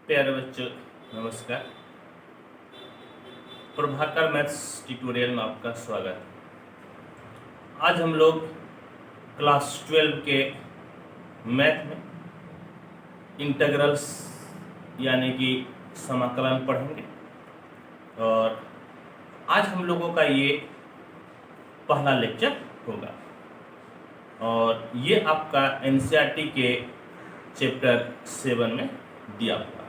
प्यारे बच्चों, नमस्कार। प्रभाकर मैथ्स ट्यूटोरियल में आपका स्वागत है। आज हम लोग क्लास 12 के मैथ में इंटीग्रल्स यानी कि समाकलन पढ़ेंगे और आज हम लोगों का ये पहला लेक्चर होगा और ये आपका एनसीईआरटी के चैप्टर 7 में दिया हुआ।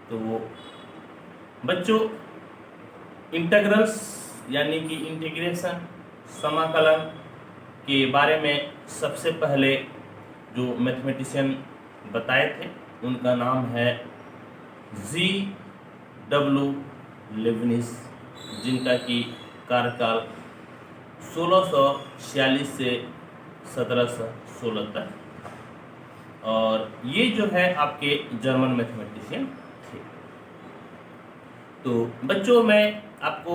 तो बच्चों, इंटीग्रल्स यानी कि इंटीग्रेशन समाकलन के बारे में सबसे पहले जो मैथमेटिशियन बताए थे उनका नाम है G.W. लेबनिज, जिनका कि कार्यकाल 1646 से 1716 तक, और ये जो है आपके जर्मन मैथमेटिशियन थे। तो बच्चों, मैं आपको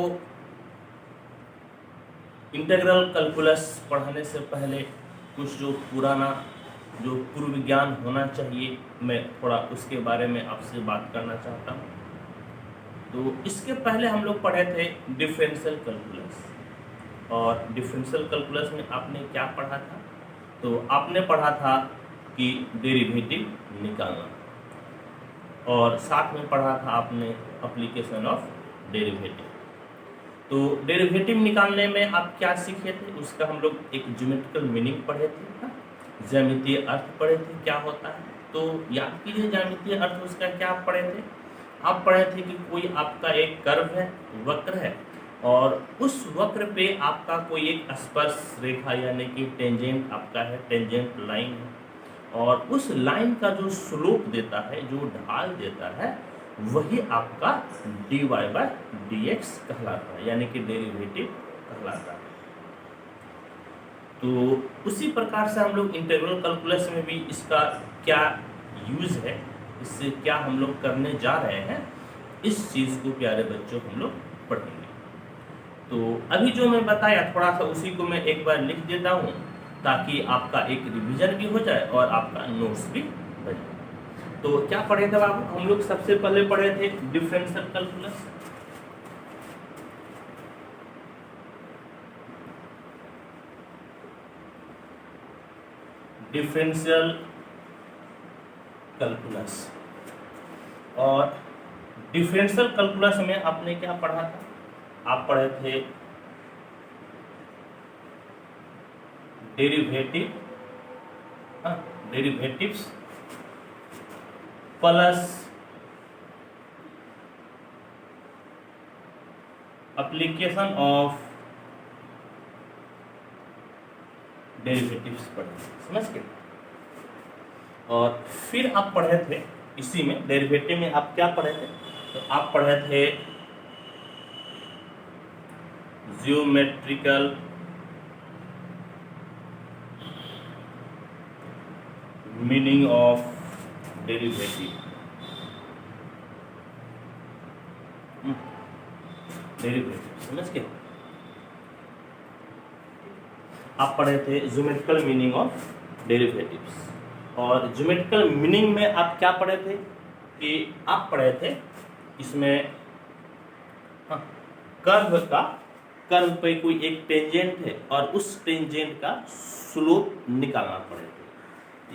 इंटीग्रल कैलकुलस पढ़ाने से पहले कुछ जो पुराना जो पूर्व ज्ञान होना चाहिए, मैं थोड़ा उसके बारे में आपसे बात करना चाहता हूँ। तो इसके पहले हम लोग पढ़े थे डिफरेंशियल कैलकुलस, और डिफरेंशियल कैलकुलस में आपने क्या पढ़ा था? तो आपने पढ़ा था कि डेरिवेटिव निकालना, और साथ में पढ़ा था आपने एप्लीकेशन ऑफ डेरिवेटिव। तो डेरिवेटिव निकालने में आप क्या सीखे थे? उसका हम लोग एक ज्योमेट्रिकल मीनिंग पढ़े थे, ज्यामितीय अर्थ पढ़े थे क्या होता है। तो याद कीजिए, ज्यामितीय अर्थ उसका क्या पढ़े थे? आप पढ़े थे कि कोई आपका एक कर्व है, वक्र है, और उस वक्र पे आपका कोई एक स्पर्श रेखा यानी कि टेंजेंट आपका है, टेंजेंट लाइन है, और उस लाइन का जो स्लोप देता है, जो ढाल देता है, वही आपका dy/dx कहलाता है, यानी कि डेरिवेटिव कहलाता है। तो उसी प्रकार से हम लोग इंटीग्रल कैलकुलस में भी इसका क्या यूज है, इससे क्या हम लोग करने जा रहे हैं, इस चीज़ को प्यारे बच्चों हम लोग पढ़ेंगे। तो अभी जो मैं बताया थोड़ा सा उसी को मैं एक बार लिख देता हूँ, ताकि आपका एक रिवीजन भी हो जाए और आपका नोट्स भी बन जाए। तो क्या पढ़े थे बाबू? हम लोग सबसे पहले पढ़े थे डिफरेंशियल कैलकुलस। डिफरेंशियल कैलकुलस, और डिफरेंशियल कैलकुलस में आपने क्या पढ़ा था? आप पढ़े थे derivatives plus application of derivatives पढ़े, समझ गए? और फिर आप पढ़े थे इसी में डेरिवेटिव में आप क्या पढ़े थे? तो आप पढ़े थे ज्योमेट्रिकल मीनिंग ऑफ डेरिवेटिव। समझ के आप पढ़े थे ज्योमेट्रिकल मीनिंग ऑफ डेरिवेटिव्स। और ज्योमेट्रिकल मीनिंग में आप क्या पढ़े थे? कि आप पढ़े थे इसमें कर्व पे कोई एक टेंजेंट है और उस टेंजेंट का स्लोप निकालना पड़े थे,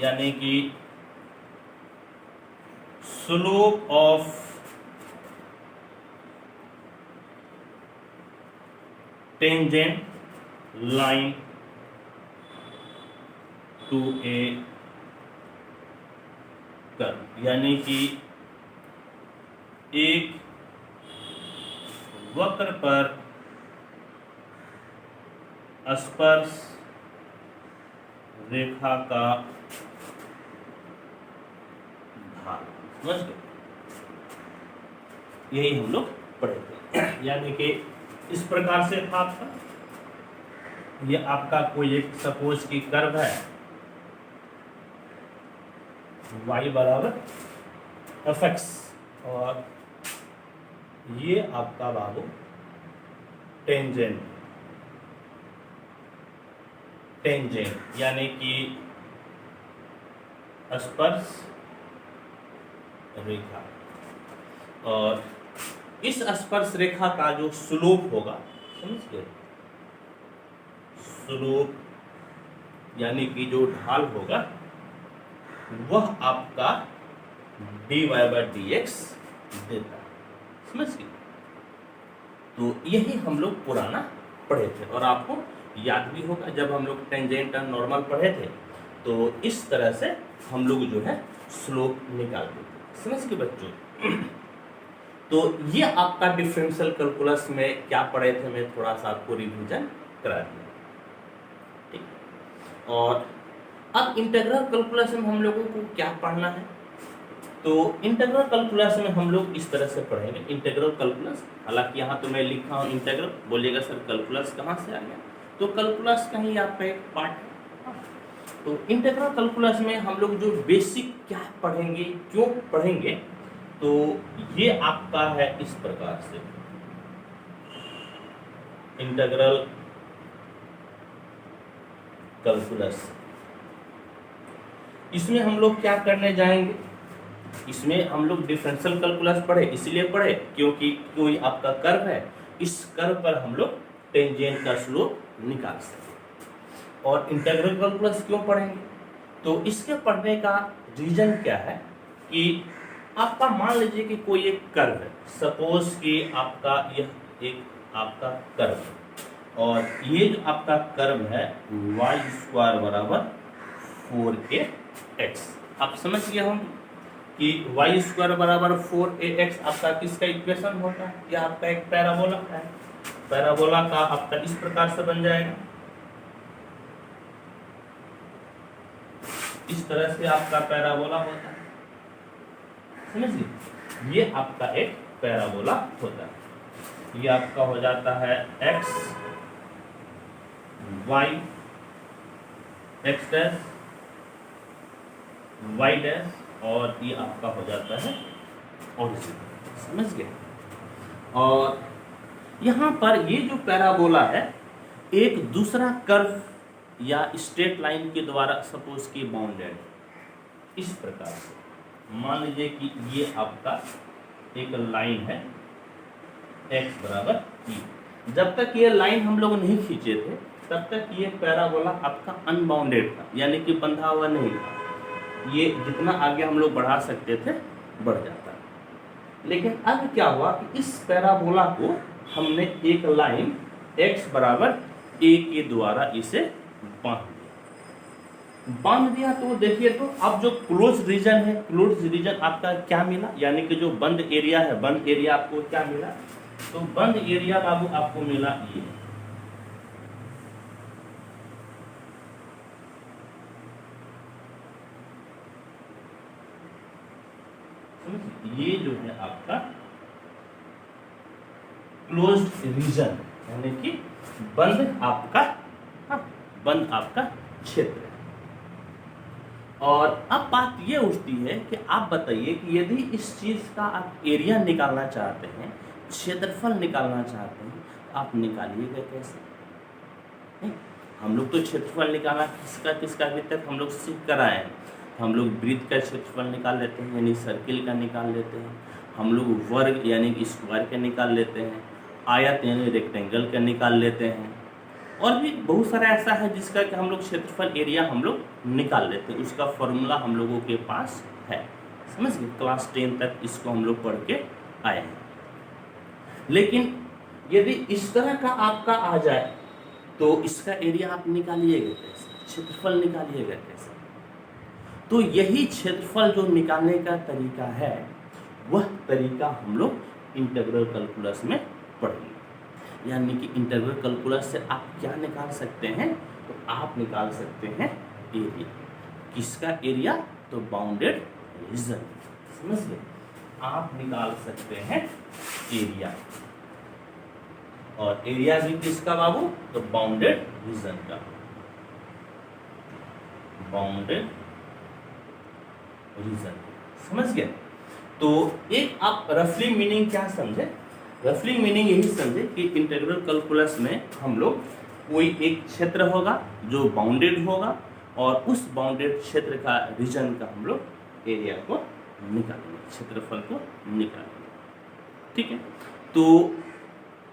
यानी कि slope of tangent line to a curve, यानी कि एक वक्र पर स्पर्श रेखा का ढाल, समझ गए? यही हम लोग पढ़े थे। यानी कि इस प्रकार से था आपका, ये आपका कोई एक सपोज की कर्व है, y बराबर fx, और ये आपका बाबू टेंजेंट यानी कि स्पर्श रेखा, और इस स्पर्श रेखा का जो स्लोप होगा, समझ गए, स्लोप यानी कि जो ढाल होगा वह आपका dy/dx देता है, समझ गए। तो यही हम लोग पुराना पढ़े थे, और आपको याद भी होगा जब हम लोग टेंजेंट और नॉर्मल पढ़े थे तो इस तरह से हम लोग जो है स्लोप निकालते थे, समझ गए बच्चों। तो ये आपका डिफरेंशियल कैलकुलस में क्या पढ़े थे, मैं थोड़ा सा आपको रिवीजन करा दिया, ठीक। और अब इंटीग्रल कैलकुलस में हम लोगों को क्या पढ़ना है, तो इंटीग्रल कैलकुलस में हम लोग इस तरह से पढ़ेंगे इंटीग्रल कैलकुलस। हालांकि यहाँ तो मैं लिखा हूँ इंटीग्रल, बोलिएगा सर कैलकुलस कहाँ से आ गया, तो कैलकुलस का ही आपका एक पार्ट है। तो इंटीग्रल कैलकुलस में हम लोग जो बेसिक क्या पढ़ेंगे, क्यों पढ़ेंगे, तो ये आपका है इस प्रकार से इंटीग्रल कैलकुलस। इसमें हम लोग क्या करने जाएंगे, इसमें हम लोग डिफरेंशियल कैलकुलस पढ़े, इसलिए पढ़े क्योंकि कोई आपका कर्व है, इस कर्व पर हम लोग टेंजेंट का स्लोप निकाल सकें। और इंटीग्रल कैलकुलस क्यों पढ़ेंगे, तो इसके पढ़ने का रीजन क्या है कि आपका मान लीजिए कि कोई एक कर्व है, सपोज कि आपका यह एक आपका कर्व है, और ये जो आपका कर्व है y² = 4ax। आप समझ गए होंगे कि y² = 4ax आपका किसका इक्वेशन होता है, यह आपका एक पैराबोला है। पैराबोला का आपका इस प्रकार से बन जाएगा, इस तरह से आपका पैराबोला होता है, समझिए। ये आपका एक पैराबोला होता है, ये आपका हो जाता है x y x dash y dash, और ये आपका हो जाता है ओरिजिन, समझ गए। और यहाँ पर ये जो पैराबोला है एक दूसरा कर्व या स्ट्रेट लाइन के द्वारा सपोज की बाउंडेड, इस प्रकार से मान लीजिए कि ये आपका एक लाइन है x = e। जब तक ये लाइन हम लोग नहीं खींचे थे तब तक ये पैराबोला आपका अनबाउंडेड था, यानी कि बंधा हुआ नहीं था, ये जितना आगे हम लोग बढ़ा सकते थे बढ़ जाता। लेकिन अब क्या हुआ कि इस पैराबोला को हमने एक लाइन x = a के द्वारा इसे बांध दिया। तो देखिए, तो अब जो क्लोज रीजन है, क्लोज रीजन आपका क्या मिला, यानी कि जो बंद एरिया है, बंद एरिया आपको क्या मिला, तो बंद एरिया बाबू आपको मिला ये, ये जो है आपका क्लोज्ड रीजन, यानी कि बंद आपका बंद आपका क्षेत्र है। और अब बात ये उठती है कि आप बताइए कि यदि इस चीज का आप एरिया निकालना चाहते हैं, क्षेत्रफल निकालना चाहते हैं, तो आप निकालिएगा कैसे? नहीं, हम लोग तो क्षेत्रफल निकालना किसका किसका अभी तक हम लोग सीख कर आए हैं। हम लोग वृत्त का क्षेत्रफल निकाल लेते हैं, यानी सर्किल का निकाल लेते हैं, हम लोग वर्ग यानी स्क्वायर का निकाल लेते हैं, आयत यानी रेक्टेंगल का निकाल लेते हैं, और भी बहुत सारा ऐसा है जिसका कि हम लोग क्षेत्रफल एरिया हम लोग निकाल लेते हैं। उसका फॉर्मूला हम लोगों के पास है, समझ गए, क्लास 10 तक इसको हम लोग पढ़ के आए हैं। लेकिन यदि इस तरह का आपका आ जाए तो इसका एरिया आप निकालिएगा कैसे, क्षेत्रफल निकालिएगा कैसे? तो यही क्षेत्रफल जो निकालने का तरीका है, वह तरीका हम लोग इंटीग्रल कैलकुलस में पढ़ेंगे। यानी कि इंटीग्रल कैलकुलस से आप क्या निकाल सकते हैं, तो आप निकाल सकते हैं एरिया। किसका एरिया? तो बाउंडेड रीजन, समझ गए, आप निकाल सकते हैं एरिया। और एरिया भी किसका बाबू? तो बाउंडेड रीजन का, बाउंडेड रीजन, समझ गए। तो एक आप रफली मीनिंग क्या समझे? रफली मीनिंग यही समझे कि इंटीग्रल कैलकुलस में हम लोग कोई एक क्षेत्र होगा जो बाउंडेड होगा, और उस बाउंडेड क्षेत्र का रीजन का हम लोग एरिया को निकालेंगे, क्षेत्रफल को निकालेंगे। ठीक है, तो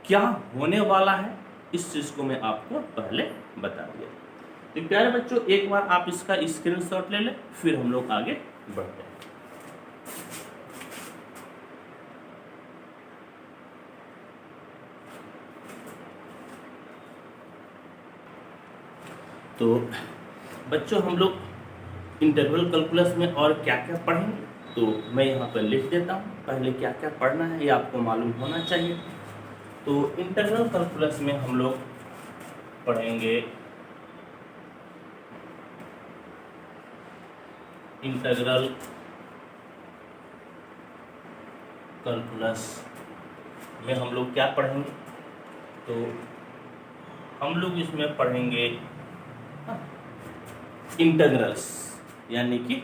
क्या होने वाला है इस चीज को मैं आपको पहले बता दिया। तो प्यारे बच्चों, एक बार आप इसका स्क्रीनशॉट ले लें, फिर हम लोग आगे बढ़ते हैं। तो बच्चों, हम लोग इंटीग्रल कैलकुलस में और क्या क्या पढ़ेंगे, तो मैं यहाँ पर लिख देता हूँ। पहले क्या क्या पढ़ना है ये आपको मालूम होना चाहिए। तो इंटीग्रल कैलकुलस में हम लोग पढ़ेंगे इंटीग्रल कैलकुलस में हम लोग क्या पढ़ेंगे, तो हम लोग इसमें पढ़ेंगे इंटीग्रल्स, यानी कि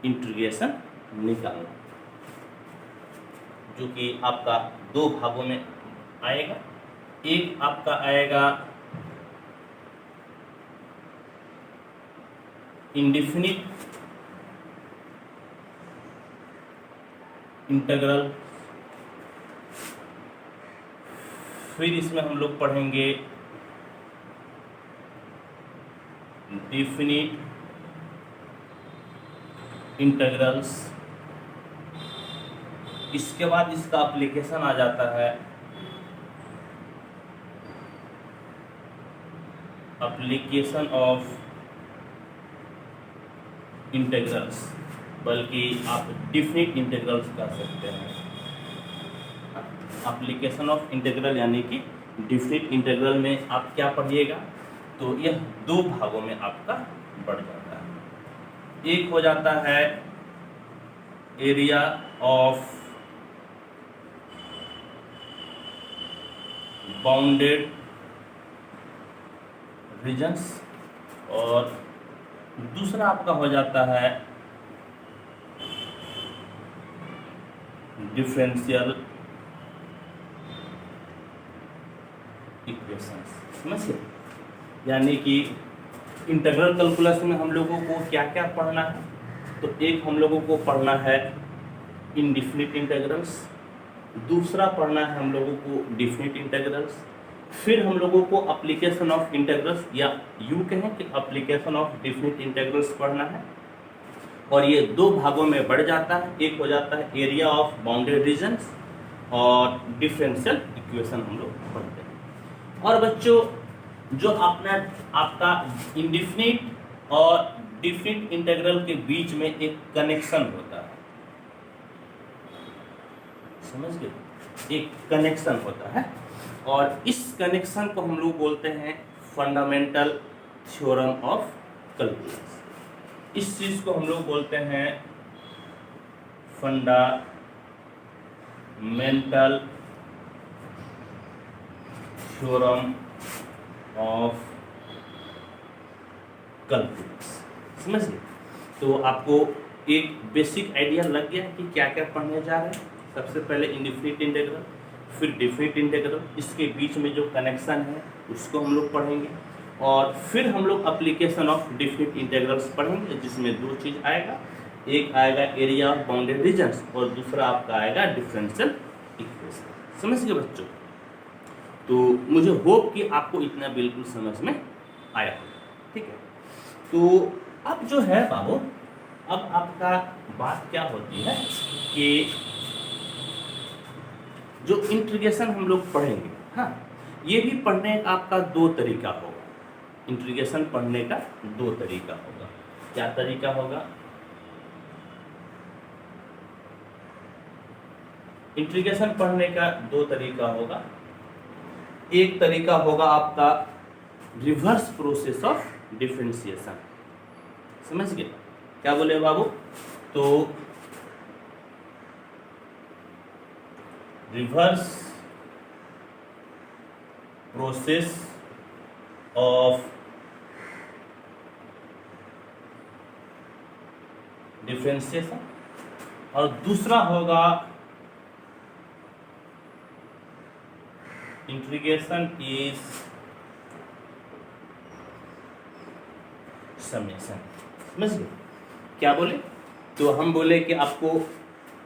इंटीग्रेशन निकालना, जो कि आपका दो भागों में आएगा। एक आपका आएगा इंडेफिनिट इंटीग्रल, फिर इसमें हम लोग पढ़ेंगे डेफिनिट इंटीग्रल्स। इसके बाद इसका एप्लीकेशन आ जाता है एप्लीकेशन ऑफ इंटीग्रल्स, बल्कि आप डेफिनिट इंटीग्रल्स कर सकते हैं। एप्लीकेशन ऑफ इंटीग्रल यानी कि डेफिनिट इंटीग्रल में आप क्या पढ़िएगा, तो यह दो भागों में आपका बढ़ जाता है। एक हो जाता है एरिया ऑफ बाउंडेड रीजन्स, और दूसरा आपका हो जाता है डिफरेंशियल इक्वेशंस। समझिए, यानी कि इंटीग्रल कैलकुलस में हम लोगों को क्या क्या पढ़ना है, तो एक हम लोगों को पढ़ना है इंडेफिनिट इंटीग्रल्स, दूसरा पढ़ना है हम लोगों को डेफिनिट इंटीग्रल्स, फिर हम लोगों को एप्लीकेशन ऑफ इंटीग्रल्स, या यूं कहें कि एप्लीकेशन ऑफ डेफिनिट इंटीग्रल्स पढ़ना है। और ये दो भागों में बढ़ जाता है। एक हो जाता है एरिया ऑफ बाउंडेड रीजन्स, और डिफरेंशियल इक्वेशन हम लोग पढ़ते हैं। और बच्चों, जो अपना आपका इंडेफिनिट और डेफिनिट इंटीग्रल के बीच में एक कनेक्शन होता है, समझ गए, एक कनेक्शन होता है, और इस कनेक्शन को हम लोग बोलते हैं फंडामेंटल थ्योरम ऑफ कैलकुलस। इस चीज को हम लोग बोलते हैं फंडामेंटल थ्योरम ऑफ कैलकुलस। समझिए, तो आपको एक बेसिक आइडिया लग गया है कि क्या क्या पढ़ने जा रहे हैं। सबसे पहले इंडेफिनिट इंटीग्रल, फिर डेफिनिट इंटीग्रल, इसके बीच में जो कनेक्शन है उसको हम लोग पढ़ेंगे, और फिर हम लोग एप्लीकेशन ऑफ डेफिनिट इंटीग्रल्स पढ़ेंगे, जिसमें दो चीज आएगा, एक आएगा एरिया ऑफ बाउंडेड रीजन्स, और दूसरा आपका आएगा डिफरेंशियल इक्वेशन। समझ गए बच्चों? तो मुझे होप कि आपको इतना बिल्कुल समझ में आया होगा। ठीक है, तो अब जो है बाबू, अब आपका बात क्या होती है कि जो इंटीग्रेशन हम लोग पढ़ेंगे, हाँ, ये भी पढ़ने का आपका दो तरीका होगा। इंटीग्रेशन पढ़ने का दो तरीका होगा। क्या तरीका होगा? इंटीग्रेशन पढ़ने का दो तरीका होगा। एक तरीका होगा आपका रिवर्स प्रोसेस ऑफ डिफरेंशिएशन। समझ गए? क्या बोले बाबू? तो रिवर्स प्रोसेस ऑफ डिफरेंशिएशन, और दूसरा होगा इंटीग्रेशन इज समेशन। समझ गए? क्या बोले? तो हम बोले कि आपको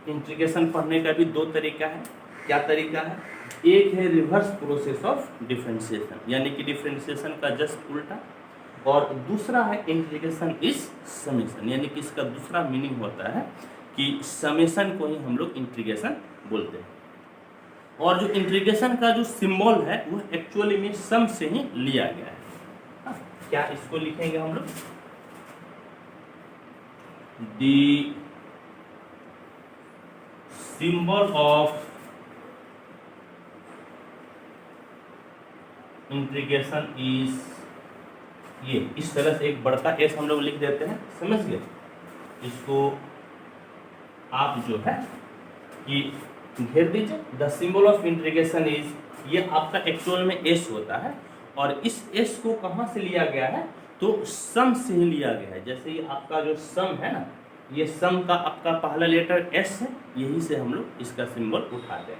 इंटीग्रेशन पढ़ने का भी दो तरीका है। क्या तरीका है? एक है रिवर्स प्रोसेस ऑफ डिफरेंशिएशन, यानी कि डिफरेंशिएशन का जस्ट उल्टा, और दूसरा है इंटीग्रेशन इज समेशन, यानी कि इसका दूसरा मीनिंग होता है कि समेशन को ही हम लोग इंटीग्रेशन बोलते हैं। और जो इंटीग्रेशन का जो सिंबल है वो एक्चुअली में सम से ही लिया गया है। क्या इसको लिखेंगे हम लोग? The symbol of integration is, ये इस तरह से एक बड़का एस हम लोग लिख देते हैं, समझ गए? इसको आप जो है कि घेर दीजिए। The symbol of integration is, ये आपका एक्चुअल में एस होता है, और इस एस को कहाँ से लिया गया है? तो सम से ही लिया गया है। जैसे ये आपका जो सम है ना, ये सम का आपका पहला लेटर एस है, यही से हम लोग इसका सिंबल उठाते हैं।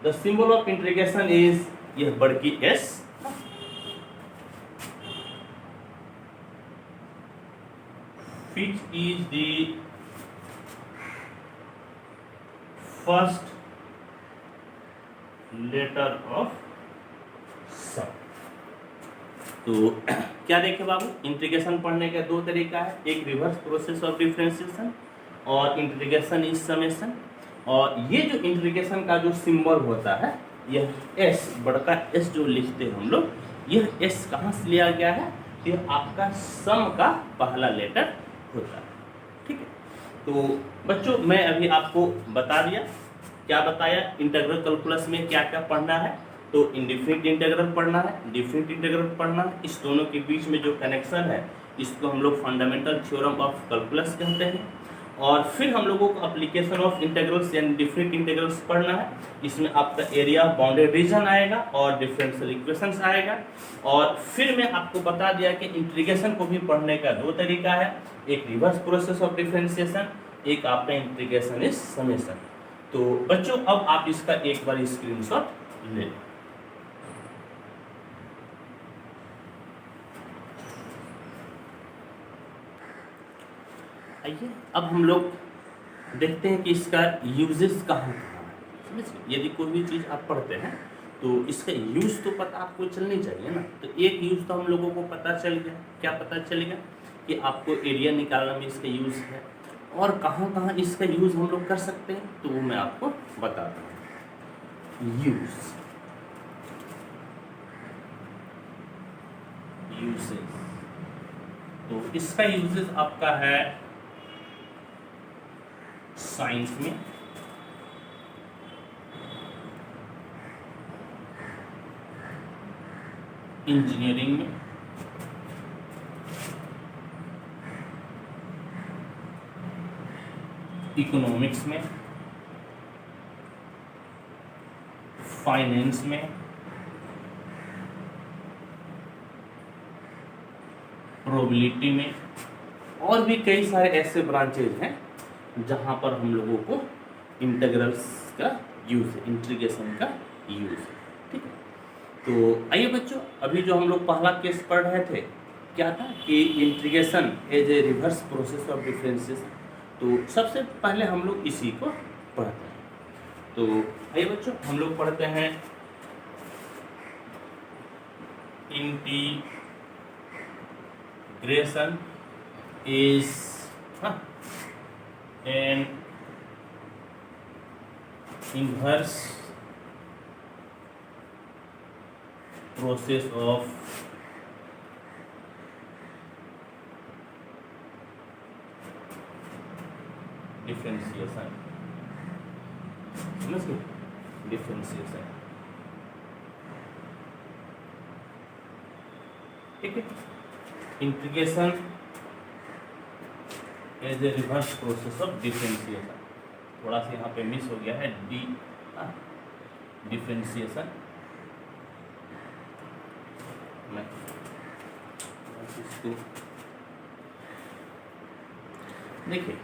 The symbol of integration is, यह बड़की S, which is the first letter of sum। तो क्या देखे बाबू, इंटीग्रेशन पढ़ने का दो तरीका है, एक रिवर्स प्रोसेस ऑफ डिफरेंशिएशन और इंटीग्रेशन इज समेशन। और ये जो इंटीग्रेशन का जो सिंबल होता है, यह एस, बड़का एस जो लिखते हैं हम लोग, यह एस कहाँ से लिया गया है? यह आपका सम का पहला लेटर होता है। ठीक है, तो बच्चों मैं अभी आपको बता दिया, क्या बताया, इंटीग्रल कैलकुलस में क्या क्या पढ़ना है। तो इंडिफिनिट इंटीग्रल पढ़ना है, डिफिनिट इंटीग्रल पढ़ना है, इस दोनों के बीच में जो कनेक्शन है इसको हम लोग फंडामेंटल थ्योरम ऑफ कैलकुलस कहते हैं। और फिर हम लोगों को एप्लीकेशन ऑफ इंटीग्रल्स यानी डिफरेंट इंटीग्रल्स पढ़ना है। इसमें आपका एरिया बाउंडेड रीजन आएगा और डिफरेंशियल इक्वेशंस आएगा। और फिर मैं आपको बता दिया कि इंटीग्रेशन को भी पढ़ने का दो तरीका है, एक रिवर्स प्रोसेस ऑफ डिफरेंशिएशन, एक आपका इंटीग्रेशन इज समेशन। तो बच्चों अब आप इसका एक बार स्क्रीनशॉट ले लें। आइए अब हम लोग देखते हैं कि इसका यूजेस कहाँ है। समझिए, यदि कोई भी चीज़ आप पढ़ते हैं तो इसका यूज़ तो पता आपको चलनी चाहिए ना। तो एक यूज़ तो हम लोगों को पता चल गया। क्या पता चल गया? कि आपको एरिया निकालना में इसका यूज़ है, और कहाँ कहाँ इसका यूज़ हम लोग कर सकते हैं, तो वो मैं आपको बताता हूँ। यूसेज, तो इसका यूजेस आपका है साइंस में, इंजीनियरिंग में, इकोनॉमिक्स में, फाइनेंस में, प्रोबेबिलिटी में, और भी कई सारे ऐसे ब्रांचेज हैं जहां पर हम लोगों को इंटीग्रल्स का यूज़ है, इंटीग्रेशन का यूज़ है। ठीक है, तो आइए बच्चों, अभी जो हम लोग पहला केस पढ़ रहे थे क्या था कि integration as a reverse process of differentiation. तो सबसे पहले हम लोग इसी को पढ़ते हैं। तो आइए बच्चों हम लोग पढ़ते हैं integration is an inverse process of differentiation. समझ गए? डिफरेंशिएशन, ठीक है। Integration as a reverse process of differentiation, थोड़ा सा यहाँ पे मिस हो गया है डी, डिफरेंशिएशन। मैं इसको देखिए,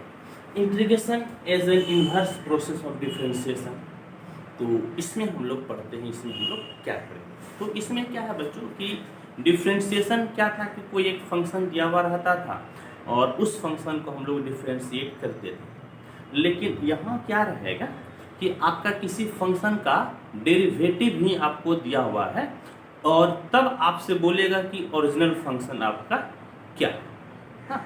integration as an inverse process of differentiation. तो इसमें हम लोग पढ़ते हैं, इसमें हम लोग क्या करेंगे। तो इसमें क्या है बच्चों कि डिफरेंशिएशन क्या था कि कोई एक फंक्शन दिया हुआ रहता था, और उस फंक्शन को हम लोग डिफ्रेंशिएट करते थे। लेकिन यहाँ क्या रहेगा कि आपका किसी फंक्शन का डेरिवेटिव ही आपको दिया हुआ है और तब आपसे बोलेगा कि ओरिजिनल फंक्शन आपका क्या है। हाँ,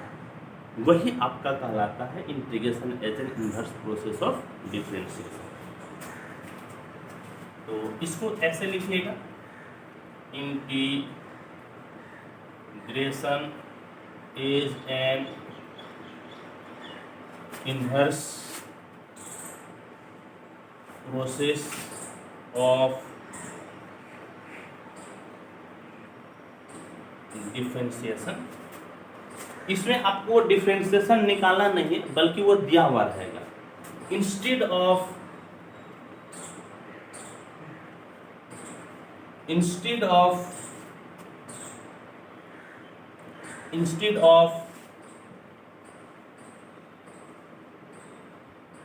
वही आपका कहलाता है integration as an inverse process of differentiation. तो इसको ऐसे लिखिएगा, integration is an inverse process of differentiation. इसमें आपको डिफरेंशिएशन निकालना नहीं है बल्कि वो दिया हुआ रहेगा। Instead of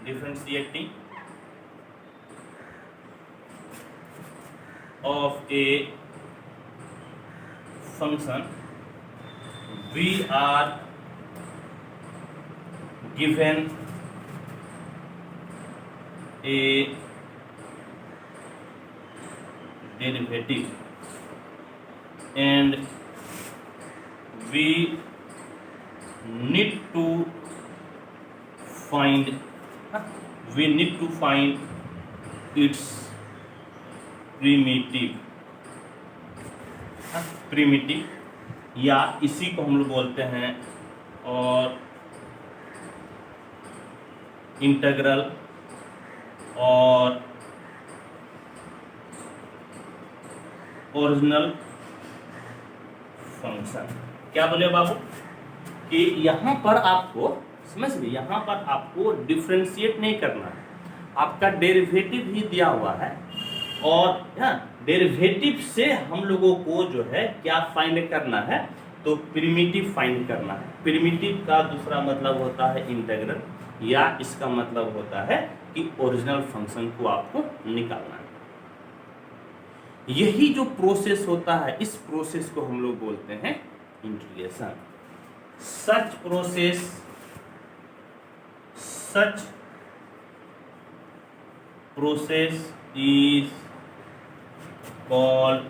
differentiating of a function, we are given a derivative and we need to find its primitive या इसी को हम लोग बोलते हैं और इंटीग्रल और ओरिजिनल फंक्शन। क्या बोले बाबू कि यहाँ पर आपको समझ गए, यहाँ पर आपको डिफरेंशिएट नहीं करना है, आपका डेरिवेटिव ही दिया हुआ है और डेरिवेटिव से हम लोगों को जो है क्या फाइंड करना है, तो प्रिमिटिव फाइंड करना है। प्रिमिटिव का दूसरा मतलब होता है इंटीग्रल या इसका मतलब होता है कि ओरिजिनल फंक्शन को आपको निकालना है। यही जो प्रोसेस होता है इस प्रोसेस को हम लोग बोलते हैं integration. Such process is called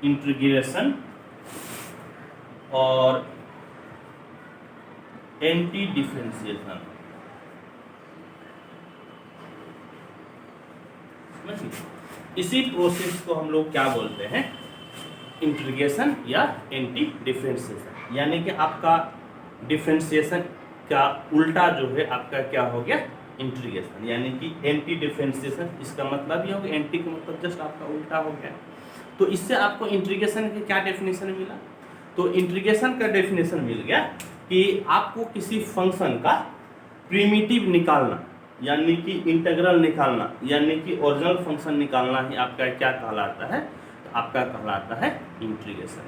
integration और एंटी डिफरेंशिएशन। इसी प्रोसेस को हम लोग क्या बोलते हैं, इंटीग्रेशन या एंटी डिफरेंशिएशन। यानी कि आपका डिफरेंशिएशन का उल्टा जो है आपका क्या हो गया, इंटीग्रेशन। यानी कि एंटी डिफरेंशिएशन इसका मतलब ये हो गया, एंटी का मतलब जस्ट आपका उल्टा हो गया। तो इससे आपको इंटीग्रेशन की क्या डेफिनेशन मिला, तो इंटीग्रेशन का डेफिनेशन मिल गया कि आपको किसी फंक्शन का प्रिमिटिव निकालना यानी कि इंटीग्रल निकालना यानी कि ओरिजिनल फंक्शन निकालना ही आपका क्या कहलाता है, तो आपका कहलाता है इंटीग्रेशन।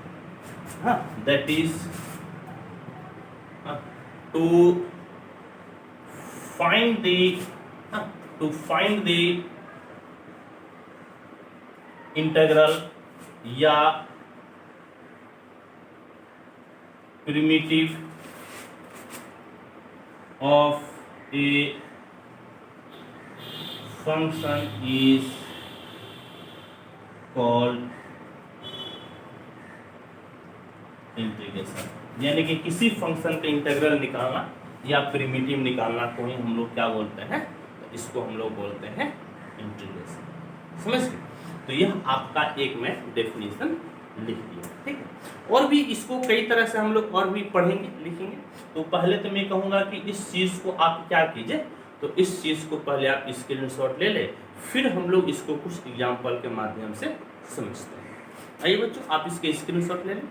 हाँ, that is to find the integral या primitive of a function is called integration. यानी कि किसी फंक्शन का इंटीग्रल निकालना या प्रिमिटिव निकालना को ही हम लोग क्या बोलते हैं, तो इसको हम लोग बोलते हैं इंटीग्रेशन। समझ गए? तो यह आपका एक में डेफिनेशन लिख दिया, ठीक है। और भी इसको कई तरह से हम लोग और भी पढ़ेंगे लिखेंगे। तो पहले तो मैं कहूँगा कि इस चीज़ को आप क्या कीजिए, तो इस चीज़ को पहले आप स्क्रीनशॉट ले ले, फिर हम लोग इसको कुछ एग्जाम्पल के माध्यम से समझते हैं। आइए बच्चों, आप इसके स्क्रीनशॉट ले लें।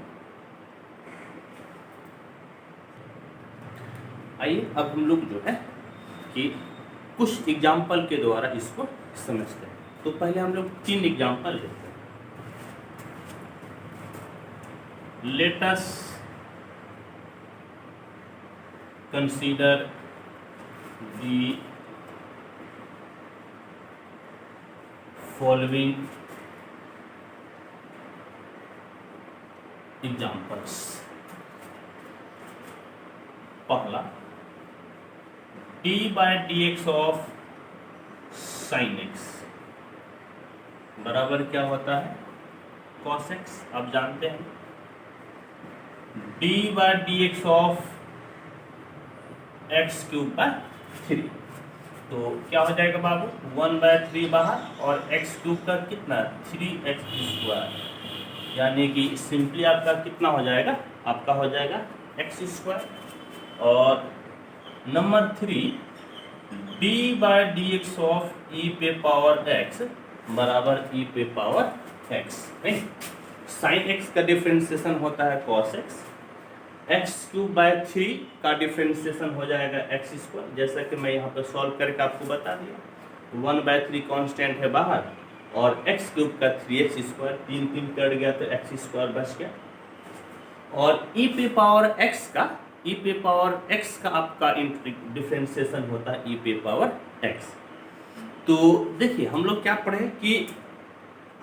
आइए अब हम लोग जो है कि कुछ एग्जाम्पल के द्वारा इसको समझते हैं। तो पहले हम लोग 3 एग्जाम्पल लेते हैं। Let us consider the following examples. पहला, d by D x of sine x बराबर क्या होता है, कॉस एक्स। आप जानते हैं d by D x of x cube by 3, तो क्या हो जाएगा बाबू, 1/3 बाहर और एक्स क्यूब का कितना 3x², यानी कि सिंपली आपका कितना हो जाएगा, आपका हो जाएगा x²। और number 3, d by D x of e पे पावर x बराबर ई पे पावर x। नहीं, साइन x का डिफ्रेंसिएशन होता है cos x, x³/3 का डिफ्रेंसिएशन हो जाएगा x², जैसा कि मैं यहाँ पर सॉल्व करके आपको बता दिया। 1/3 कांस्टेंट है बाहर और x³ का 3x², 3 कट गया तो x² बच गया। और e पे पावर x का आपका डिफ्रेंसिएशन होता है e पे पावर x। तो देखिए हम लोग क्या पढ़े कि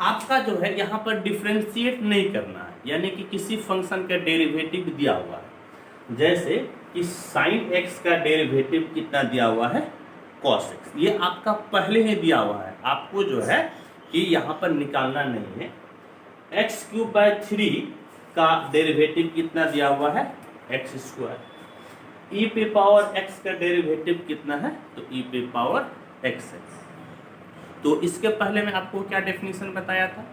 आपका जो है यहाँ पर डिफ्रेंशिएट नहीं करना है, यानी कि किसी फंक्शन का डेरिवेटिव दिया हुआ है, जैसे कि साइन एक्स का डेरिवेटिव कितना दिया हुआ है, कॉस एक्स, ये आपका पहले ही दिया हुआ है, आपको जो है कि यहाँ पर निकालना नहीं है। x³/3 का डेरिवेटिव कितना दिया हुआ है, x²। e पे पावर x का डेरिवेटिव कितना है, तो e पे पावर x है। तो इसके पहले मैं आपको क्या डेफिनेशन बताया था,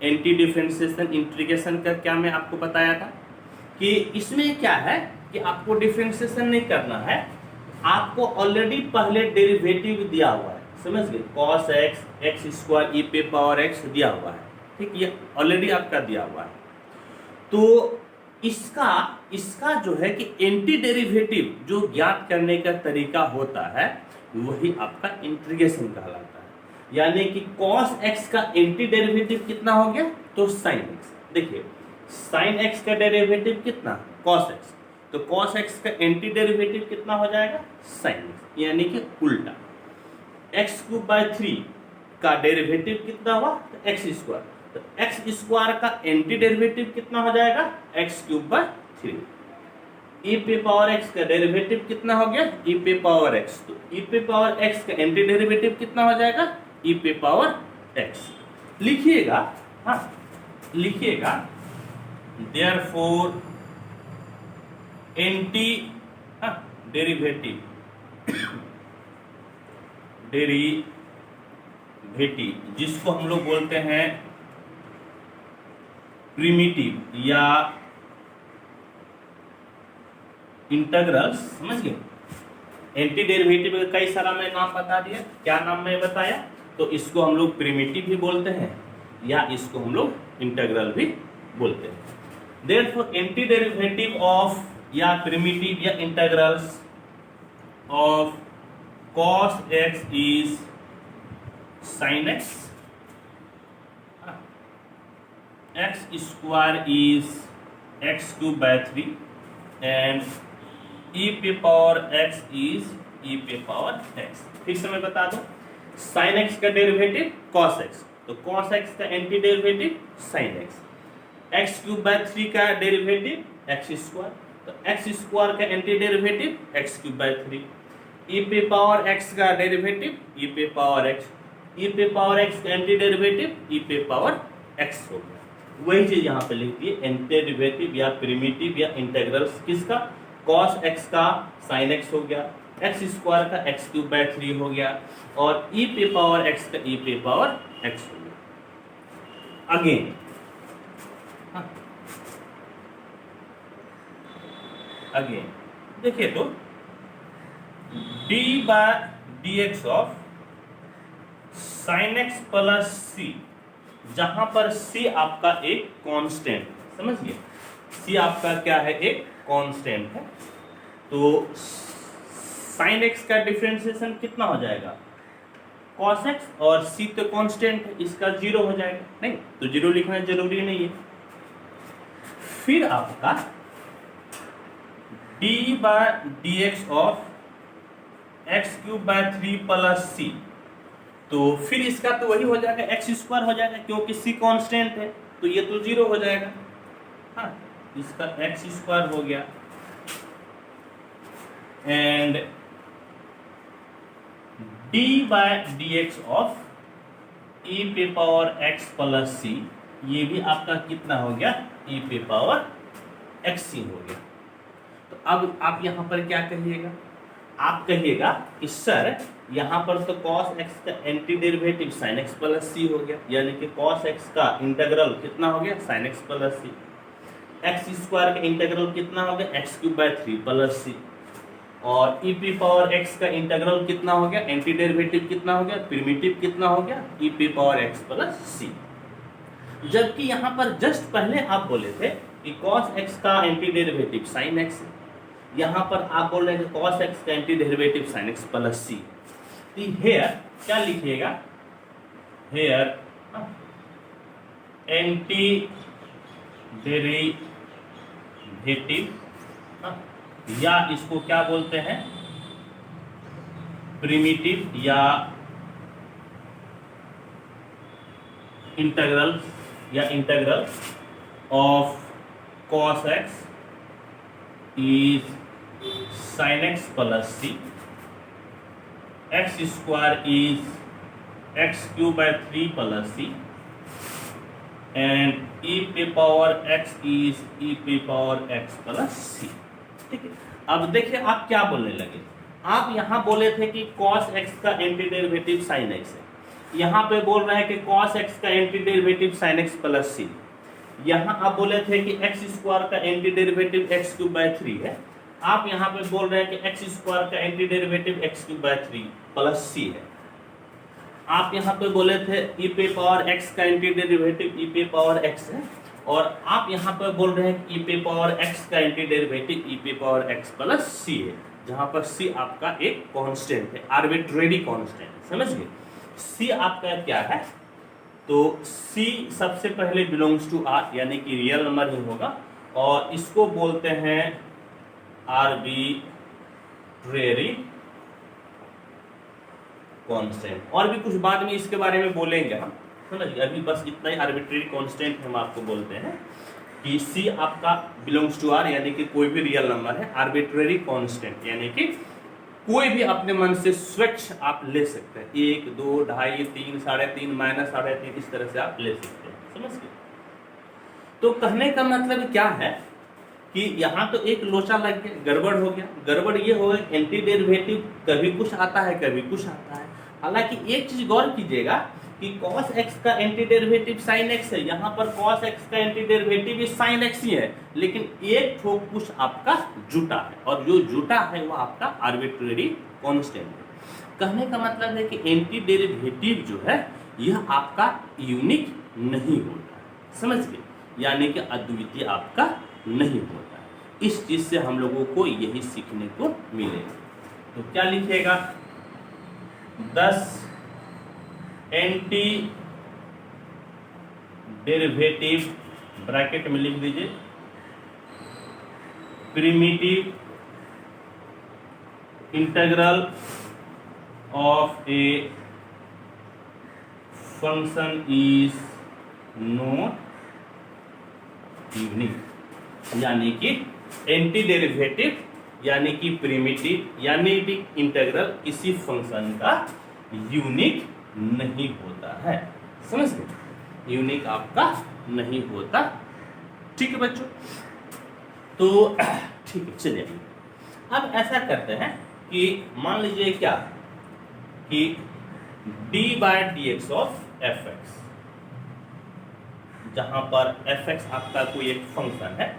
एंटी डिफरेंशिएशन इंटीग्रेशन का क्या मैं आपको बताया था कि इसमें क्या है कि आपको डिफरेंशिएशन नहीं करना है, आपको ऑलरेडी पहले डेरिवेटिव दिया हुआ है, समझ गए, cos x x² e पे पावर x दिया हुआ है, ठीक, ये ऑलरेडी आपका दिया हुआ है। तो इसका जो है कि एंटी डेरिवेटिव जो ज्ञात करने का तरीका होता है वही आपका इंटीग्रेशन कहलाता है। यानी कि cos x का एंटी डेरिवेटिव कितना हो गया, तो sin x। देखिए sin x का डेरिवेटिव कितना, cos x, तो cos x का एंटी डेरिवेटिव कितना हो जाएगा, sin x, यानी कि उल्टा। x³/3 का डेरिवेटिव कितना हुआ, तो x², तो x² का एंटी डेरिवेटिव कितना हो जाएगा, x³/3। e पे पावर x का डेरिवेटिव कितना हो गया, e पे पावर x, तो e पे पावर x का एंटी डेरिवेटिव कितना हो जाएगा, e पे पावर x। लिखिएगा, हाँ लिखिएगा, देयरफॉर एंटी डेरिवेटिव जिसको हम लोग बोलते हैं प्रिमिटिव या इंटीग्रल्स, समझ गए। एंटी डेरिवेटिव का कई सारा मैं नाम बता दिया, क्या नाम मैं बताया, तो इसको हम लोग प्रिमिटिव भी बोलते हैं या इसको हम लोग इंटीग्रल भी बोलते हैं। देयरफॉर एंटी डेरिवेटिव ऑफ या प्रिमिटिव या integrals of cos x is sin x, x² is x³/3 and e पे पावर x is e पे पावर x। फिर से मैं बता दूं, sin x का डेरिवेटिव cos x, तो cos x का anti derivative sin x, x³/3 का डेरिवेटिव x², तो x² का एंटी डेरिवेटिव x³/3, e पे पावर x का डेरिवेटिव e पे पावर x, e पे पावर x का एंटी डेरिवेटिव e पे पावर x हो गया। वही चीज यहाँ पे लिख दी, एंटी डेरिवेटिव या प्रिमिटिव या इंटीग्रल्स किसका, cos x का sin x हो गया, x² का x³/3 हो गया और e पे पावर x का e पे पावर x हो गया। अगेन देखिए, तो d/dx of sin x plus c, जहां पर c आपका एक कांस्टेंट, समझिए c आपका क्या है, एक कांस्टेंट है, तो sin x का डिफरेंशिएशन कितना हो जाएगा, cos x, और c तो कांस्टेंट है, इसका 0 हो जाएगा, नहीं तो 0 लिखना जरूरी नहीं है। फिर आपका d/dx of x³/3 plus c, तो फिर इसका तो वही हो जाएगा x² हो जाएगा, क्योंकि c कांस्टेंट है तो ये तो 0 हो जाएगा। हाँ, इसका एक्स स्क्वायर हो गया, and D by D x of e पे पावर x प्लस सी, ये भी आपका कितना हो गया, e पे पावर x सी हो गया। तो अब आप यहाँ पर क्या कहिएगा, आप कहिएगा कि सर यहाँ पर तो cos x का anti derivative sin x plus c हो गया, यानी कि cos x का इंटीग्रल कितना हो गया, sin x plus C, X square का इंटीग्रल कितना हो गया, एक्स क्यूब बाय 3 प्लस सी, और e पी पावर x का इंटीग्रल कितना हो गया, एंटी डेरिवेटिव कितना हो गया, प्रिमिटिव कितना हो गया, e पी पावर x प्लस सी। जबकि यहाँ पर जस्ट पहले आप बोले थे कि cos x का एंटी डेरिवेटिव sin x, यहाँ पर आप बोल रहे हैं कि cos x का anti derivative sin x plus c. तो हेयर क्या लिखिएगा, हेयर एंटी डेरिवेटिव, या इसको क्या बोलते हैं, प्रिमिटिव या इंटीग्रल, या integral of cos x is sin x plus C, X square is X cube by 3 plus C, and e पे पावर x इज e पे पावर x प्लस सी। ठीक है, अब देखिए आप क्या बोलने लगे, आप यहाँ बोले थे कि cos x का एंटी डेरिवेटिव sin x है, यहाँ पे बोल रहे हैं कि cos x का anti derivative sin x plus c, यहाँ आप बोले थे कि x स्क्वायर का anti derivative x cube by 3 है, आप यहाँ पे बोल रहे हैं कि x स्क्वायर का anti derivative x cube by 3 plus c है। आप यहाँ पे बोले थे e पे पावर x का एंटी डेरिवेटिव e पे पावर x है, और आप यहाँ पर बोल रहे हैं कि e पे पावर x का एंटी डेरिवेटिव e पे पावर x प्लस सी है, जहाँ पर c आपका एक कांस्टेंट है, आर्बिट्रेरी कांस्टेंट, समझ गए। c आपका क्या है, तो c सबसे पहले बिलोंग्स टू r, यानी कि रियल नंबर ही होगा, और इसको बोलते हैं आर्बिट्रेरी कांस्टेंट। और भी कुछ बाद में इसके बारे में बोलेंगे हम, समझिए, अभी बस इतना ही आर्बिट्रेरी कांस्टेंट हम आपको बोलते हैं कि c आपका बिलोंग्स टू r, यानी कि कोई भी रियल नंबर है, आर्बिट्रेरी कांस्टेंट यानी कि कोई भी अपने मन से स्वच्छ आप ले सकते हैं, 1 2 ढाई 3 3.5 माइनस 3.5, इस तरह से आप ले सकते हैं, समझ गए। तो कहने का मतलब क्या है कि यहाँ तो एक लोचा लग गया, गड़बड़ हो गया। गड़बड़ ये हो गया, एंटी डेरिवेटिव कभी कुछ आता है कभी कुछ आता है। हालांकि एक चीज गौर कीजिएगा कि cos x का एंटी डेरिवेटिव sin x है, यहाँ पर cos x का एंटी डेरिवेटिव भी sin x ही है, लेकिन एक ठोक कुछ आपका जुटा है, और जो जुटा है वो आपका आर्बिट्रेरी कांस्टेंट है। कहने का मतलब है कि एंटी डेरिवेटिव जो है यह आपका यूनिक नहीं होता, समझ गए, यानी कि अद्वितीय आपका नहीं होता। इस चीज से हम लोगों को यही सीखने को मिलेगा। तो क्या लिखिएगा, 10 एंटी डेरिवेटिव, ब्रैकेट में लिख दीजिए, primitive integral of a function is not unique, यानी कि एंटी डेरिवेटिव यानी कि प्रिमिटिव यानी कि इंटीग्रल किसी फंक्शन का यूनिक नहीं होता है, समझ गए, यूनिक आपका नहीं होता। ठीक है बच्चों, तो ठीक है, चलिए अब ऐसा करते हैं कि मान लीजिए क्या कि d by D x of F X, जहां पर एफ एक्स आपका कोई एक फंक्शन है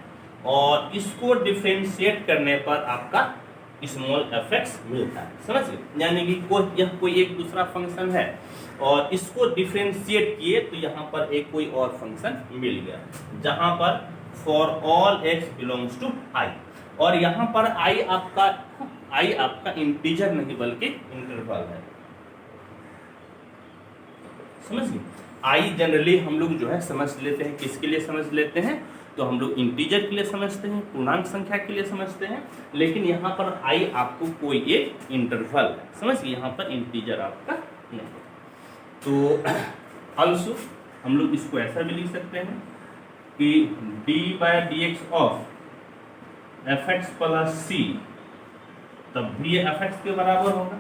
और इसको डिफरेंशिएट करने पर आपका स्मॉल एफ एक्स मिलता है, समझ गए, यानी कि यह कोई एक दूसरा फंक्शन है और इसको डिफरेंशिएट किए तो यहाँ पर एक कोई और फंक्शन मिल गया, जहां पर for all x belongs to I, और यहाँ पर आई आपका इंटीजर नहीं बल्कि इंटरवल है, समझ गए। आई जनरली हम लोग जो है समझ लेते हैं, किसके लिए समझ लेते हैं, तो हम लोग इंटीजर के लिए समझते हैं, पूर्णांक संख्या के लिए समझते हैं, लेकिन यहाँ पर आई आपको कोई एक इंटरवल है, समझिए, यहाँ पर इंटीजर आपका नहीं है। तो ऑल्सो हम लोग इसको ऐसा भी लिख सकते हैं कि d/dx ऑफ fx प्लस सी, तब भी ये fx के बराबर होगा,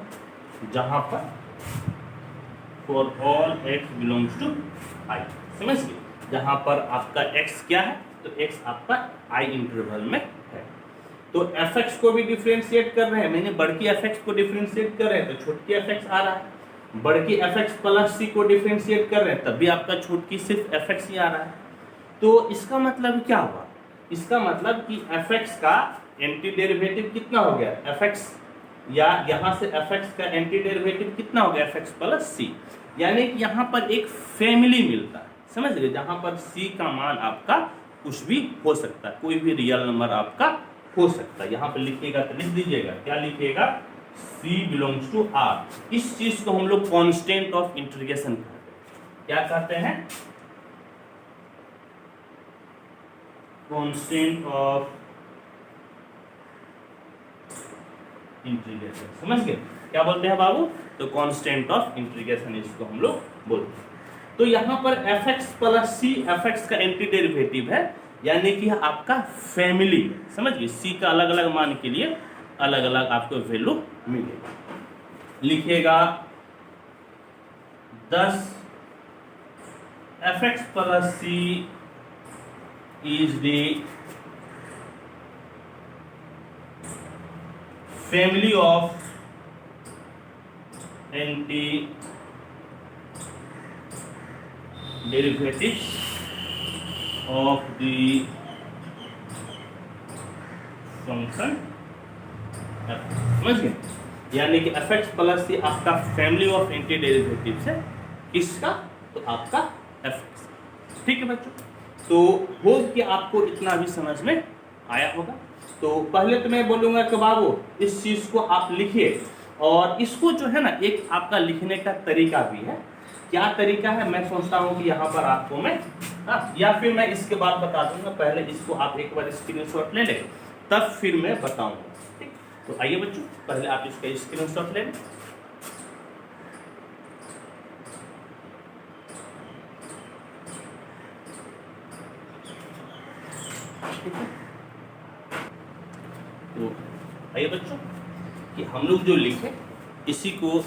जहां पर for all x belongs to i। समझ गए? जहां पर आपका x क्या है, तो x आपका i इंटरवल में है। तो fx को भी डिफरेंशिएट कर रहे हैं, मैंने बड़की fx को डिफरेंशिएट कर रहे हैं तो छोटकी fx आ रहा है, बड़की fx प्लस सी को डिफरेंशिएट कर रहे हैं तब भी आपका छोटकी सिर्फ fx ही आ रहा है। तो इसका मतलब क्या हुआ? इसका मतलब कि fx का एंटी डेरिवेटिव कितना हो गया, fx, या यहाँ से fx का एंटी डेरिवेटिव कितना हो गया, fx प्लस सी। यानी कि यहाँ पर एक फैमिली मिलता है, समझ गए, जहाँ पर c का मान आपका कुछ भी हो सकता है, कोई भी रियल नंबर आपका हो सकता है। यहाँ पर लिखिएगा तो लिख दीजिएगा, क्या लिखिएगा, c बिलोंग्स टू r। इस चीज को हम लोग कांस्टेंट ऑफ इंटीग्रेशन कहते हैं। क्या कहते हैं? Constant of integration. समझ गए क्या बोलते हैं बाबू? तो कांस्टेंट ऑफ इंटीग्रेशन इसको हम लोग बोलते हैं। तो यहाँ पर fx प्लस सी fx का एंटी डेरिवेटिव है, यानी कि आपका फैमिली, समझ गए, c का अलग अलग मान के लिए अलग अलग आपको वैल्यू मिलेगा। लिखिएगा 10 fx plus c is the family of anti-derivatives of the function f। समझ गए? यानी कि fx प्लस सी आपका फैमिली ऑफ एंटी डेरिवेटिव्स है, किसका? तो आपका fx। ठीक है बच्चों, तो होप कि आपको इतना भी समझ में आया होगा। तो पहले तो मैं बोलूँगा कि बाबू इस चीज़ को आप लिखिए, और इसको जो है ना एक आपका लिखने का तरीका भी है। क्या तरीका है मैं सोचता हूँ कि यहाँ पर आपको मैं या फिर मैं इसके बाद बता दूंगा, पहले इसको आप एक बार स्क्रीनशॉट ले लें तब फिर मैं बताऊँगा। ठीक, तो आइए बच्चों पहले आप इसका स्क्रीनशॉट ले लें। तो आइए बच्चों कि हम लोग जो लिखे इसी को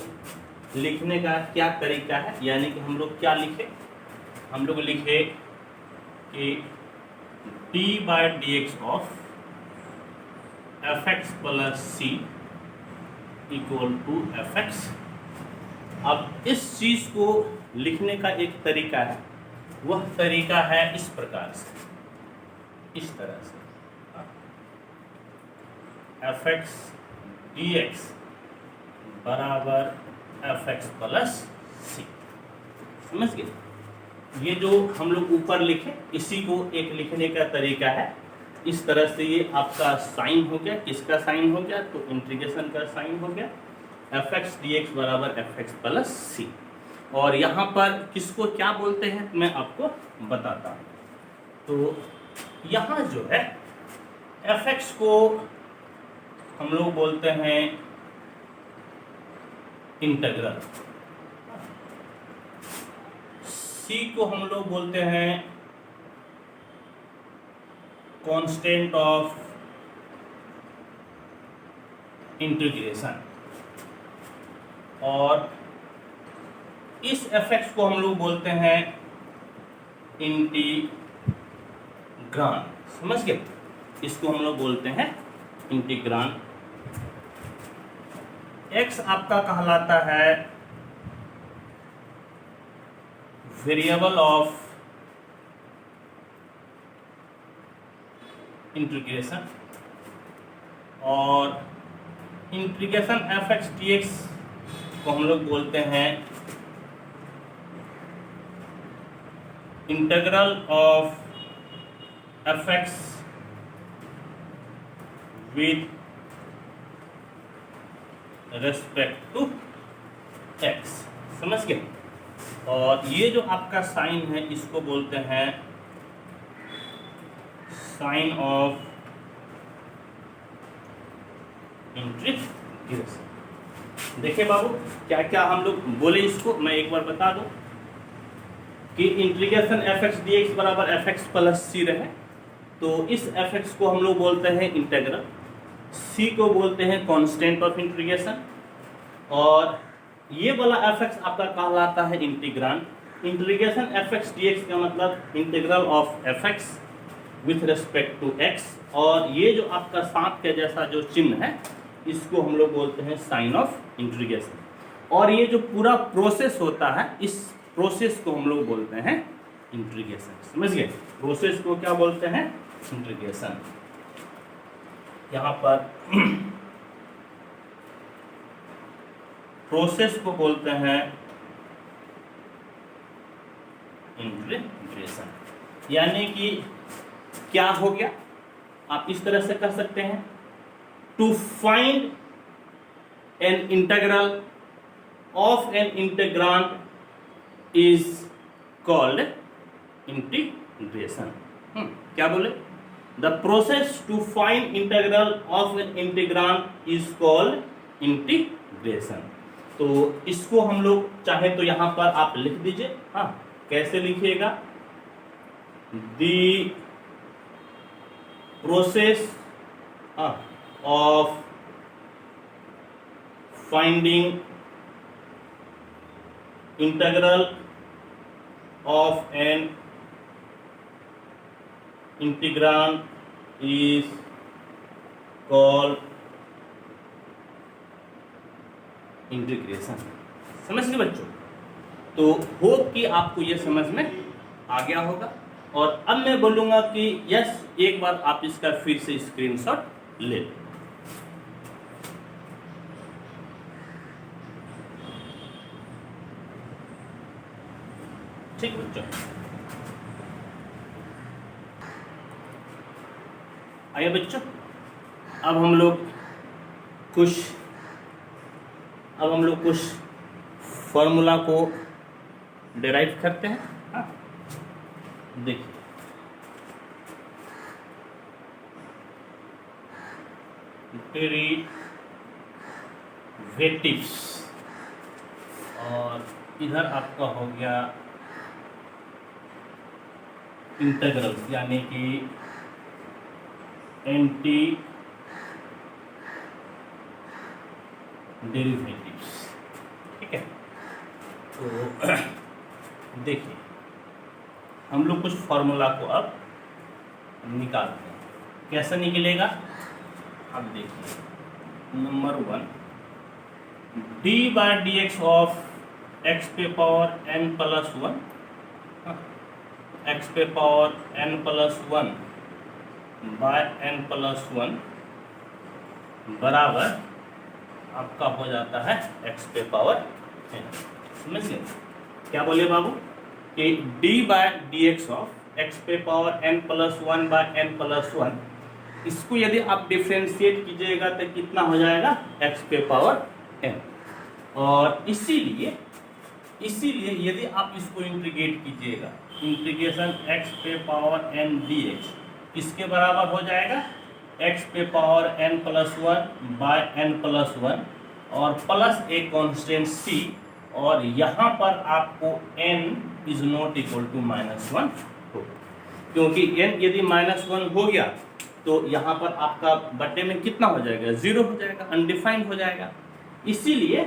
लिखने का क्या तरीका है, यानी कि हम लोग क्या लिखे, हम लोग लिखे कि d/dx of fx plus c equal to fx। अब इस चीज को लिखने का एक तरीका है, वह तरीका है इस प्रकार से, इस तरह से fx dx बराबर fx प्लस सी। समझ गए? ये जो हम लोग ऊपर लिखे इसी को एक लिखने का तरीका है। इस तरह से ये आपका साइन हो गया, किसका साइन हो गया, तो इंटीग्रेशन का साइन हो गया, fx dx बराबर fx प्लस सी। और यहाँ पर किसको क्या बोलते हैं मैं आपको बताता हूँ। तो यहाँ जो है fx को हम लोग बोलते हैं इंटीग्रल, c को हम लोग बोलते हैं कांस्टेंट ऑफ इंटीग्रेशन, और इस fx को हम लोग बोलते हैं इंटीग्रांड। समझ गए? इसको हम लोग बोलते हैं इंटीग्रांड। x आपका कहलाता है वेरिएबल ऑफ इंटीग्रेशन, और इंटीग्रेशन fx dx को हम लोग बोलते हैं integral of fx with respect to x। समझ गए? और ये जो आपका साइन है इसको बोलते हैं साइन ऑफ इंटीग्रेशन। देखिए बाबू क्या क्या हम लोग बोले, इसको मैं एक बार बता दूं। कि integration f x d x बराबर एफ एक्स प्लस सी रहे, तो इस एफ एक्स को हम लोग बोलते हैं इंटेग्रल, सी को बोलते हैं कांस्टेंट ऑफ इंटीग्रेशन, और ये वाला एफ एक्स आपका कहलाता है integrand. Integration f x d x का मतलब integral of F x with respect to x, और ये जो आपका साथ के जैसा जो चिन्ह है इसको हम लोग बोलते हैं साइन ऑफ इंटीग्रेशन। और ये जो पूरा प्रोसेस होता है इस प्रोसेस को हम लोग बोलते हैं इंटीग्रेशन। समझ गए? प्रोसेस को क्या बोलते हैं? इंटीग्रेशन। यहाँ पर प्रोसेस को बोलते हैं इंटीग्रेशन। यानी कि क्या हो गया, आप इस तरह से कर सकते हैं, to find an integral of an integrand is called integration. क्या बोले? The process to find integral of an integrand is called integration. तो इसको हम लोग चाहे तो यहां पर आप लिख दीजिए। हाँ, कैसे लिखिएगा? The process of finding integral of an integrand is called integration. समझ गए बच्चों? तो होप कि आपको यह समझ में आ गया होगा। और अब मैं बोलूंगा कि यस, एक बार आप इसका फिर से स्क्रीनशॉट ले लें। ठीक बच्चों, आइए बच्चों, अब हम लोग कुछ फॉर्मूला को डिराइव करते हैं। हाँ, देखिए, डेरिवेटिव्स, और इधर आपका हो गया इंटीग्रल, यानी कि एंटी डेरिवेटिव्स। ठीक है? तो देखिए, हम लोग कुछ फॉर्मूला को अब निकालते हैं। कैसे निकलेगा? अब देखिए, number 1, d by D x of x पे पावर n प्लस 1, एक्स पे power n plus 1 by n plus 1 बराबर आपका हो जाता है x पे पावर n। समझ गए? क्या बोले बाबू? कि d by D x of x पे power n plus 1 by n plus 1, इसको यदि आप डिफ्रेंशिएट कीजिएगा तो कितना हो जाएगा? x पे पावर n। और इसीलिए यदि आप इसको इंटीग्रेट कीजिएगा, इंटीग्रेशन x पे पावर n dx किसके बराबर हो जाएगा? x पे power n plus 1 by n plus 1 और प्लस ए कांस्टेंट c, और यहाँ पर आपको n is not equal to -1 हो, क्योंकि n यदि -1 हो गया तो यहाँ पर आपका बटे में कितना हो जाएगा? 0 हो जाएगा, अनडिफाइंड हो जाएगा। इसीलिए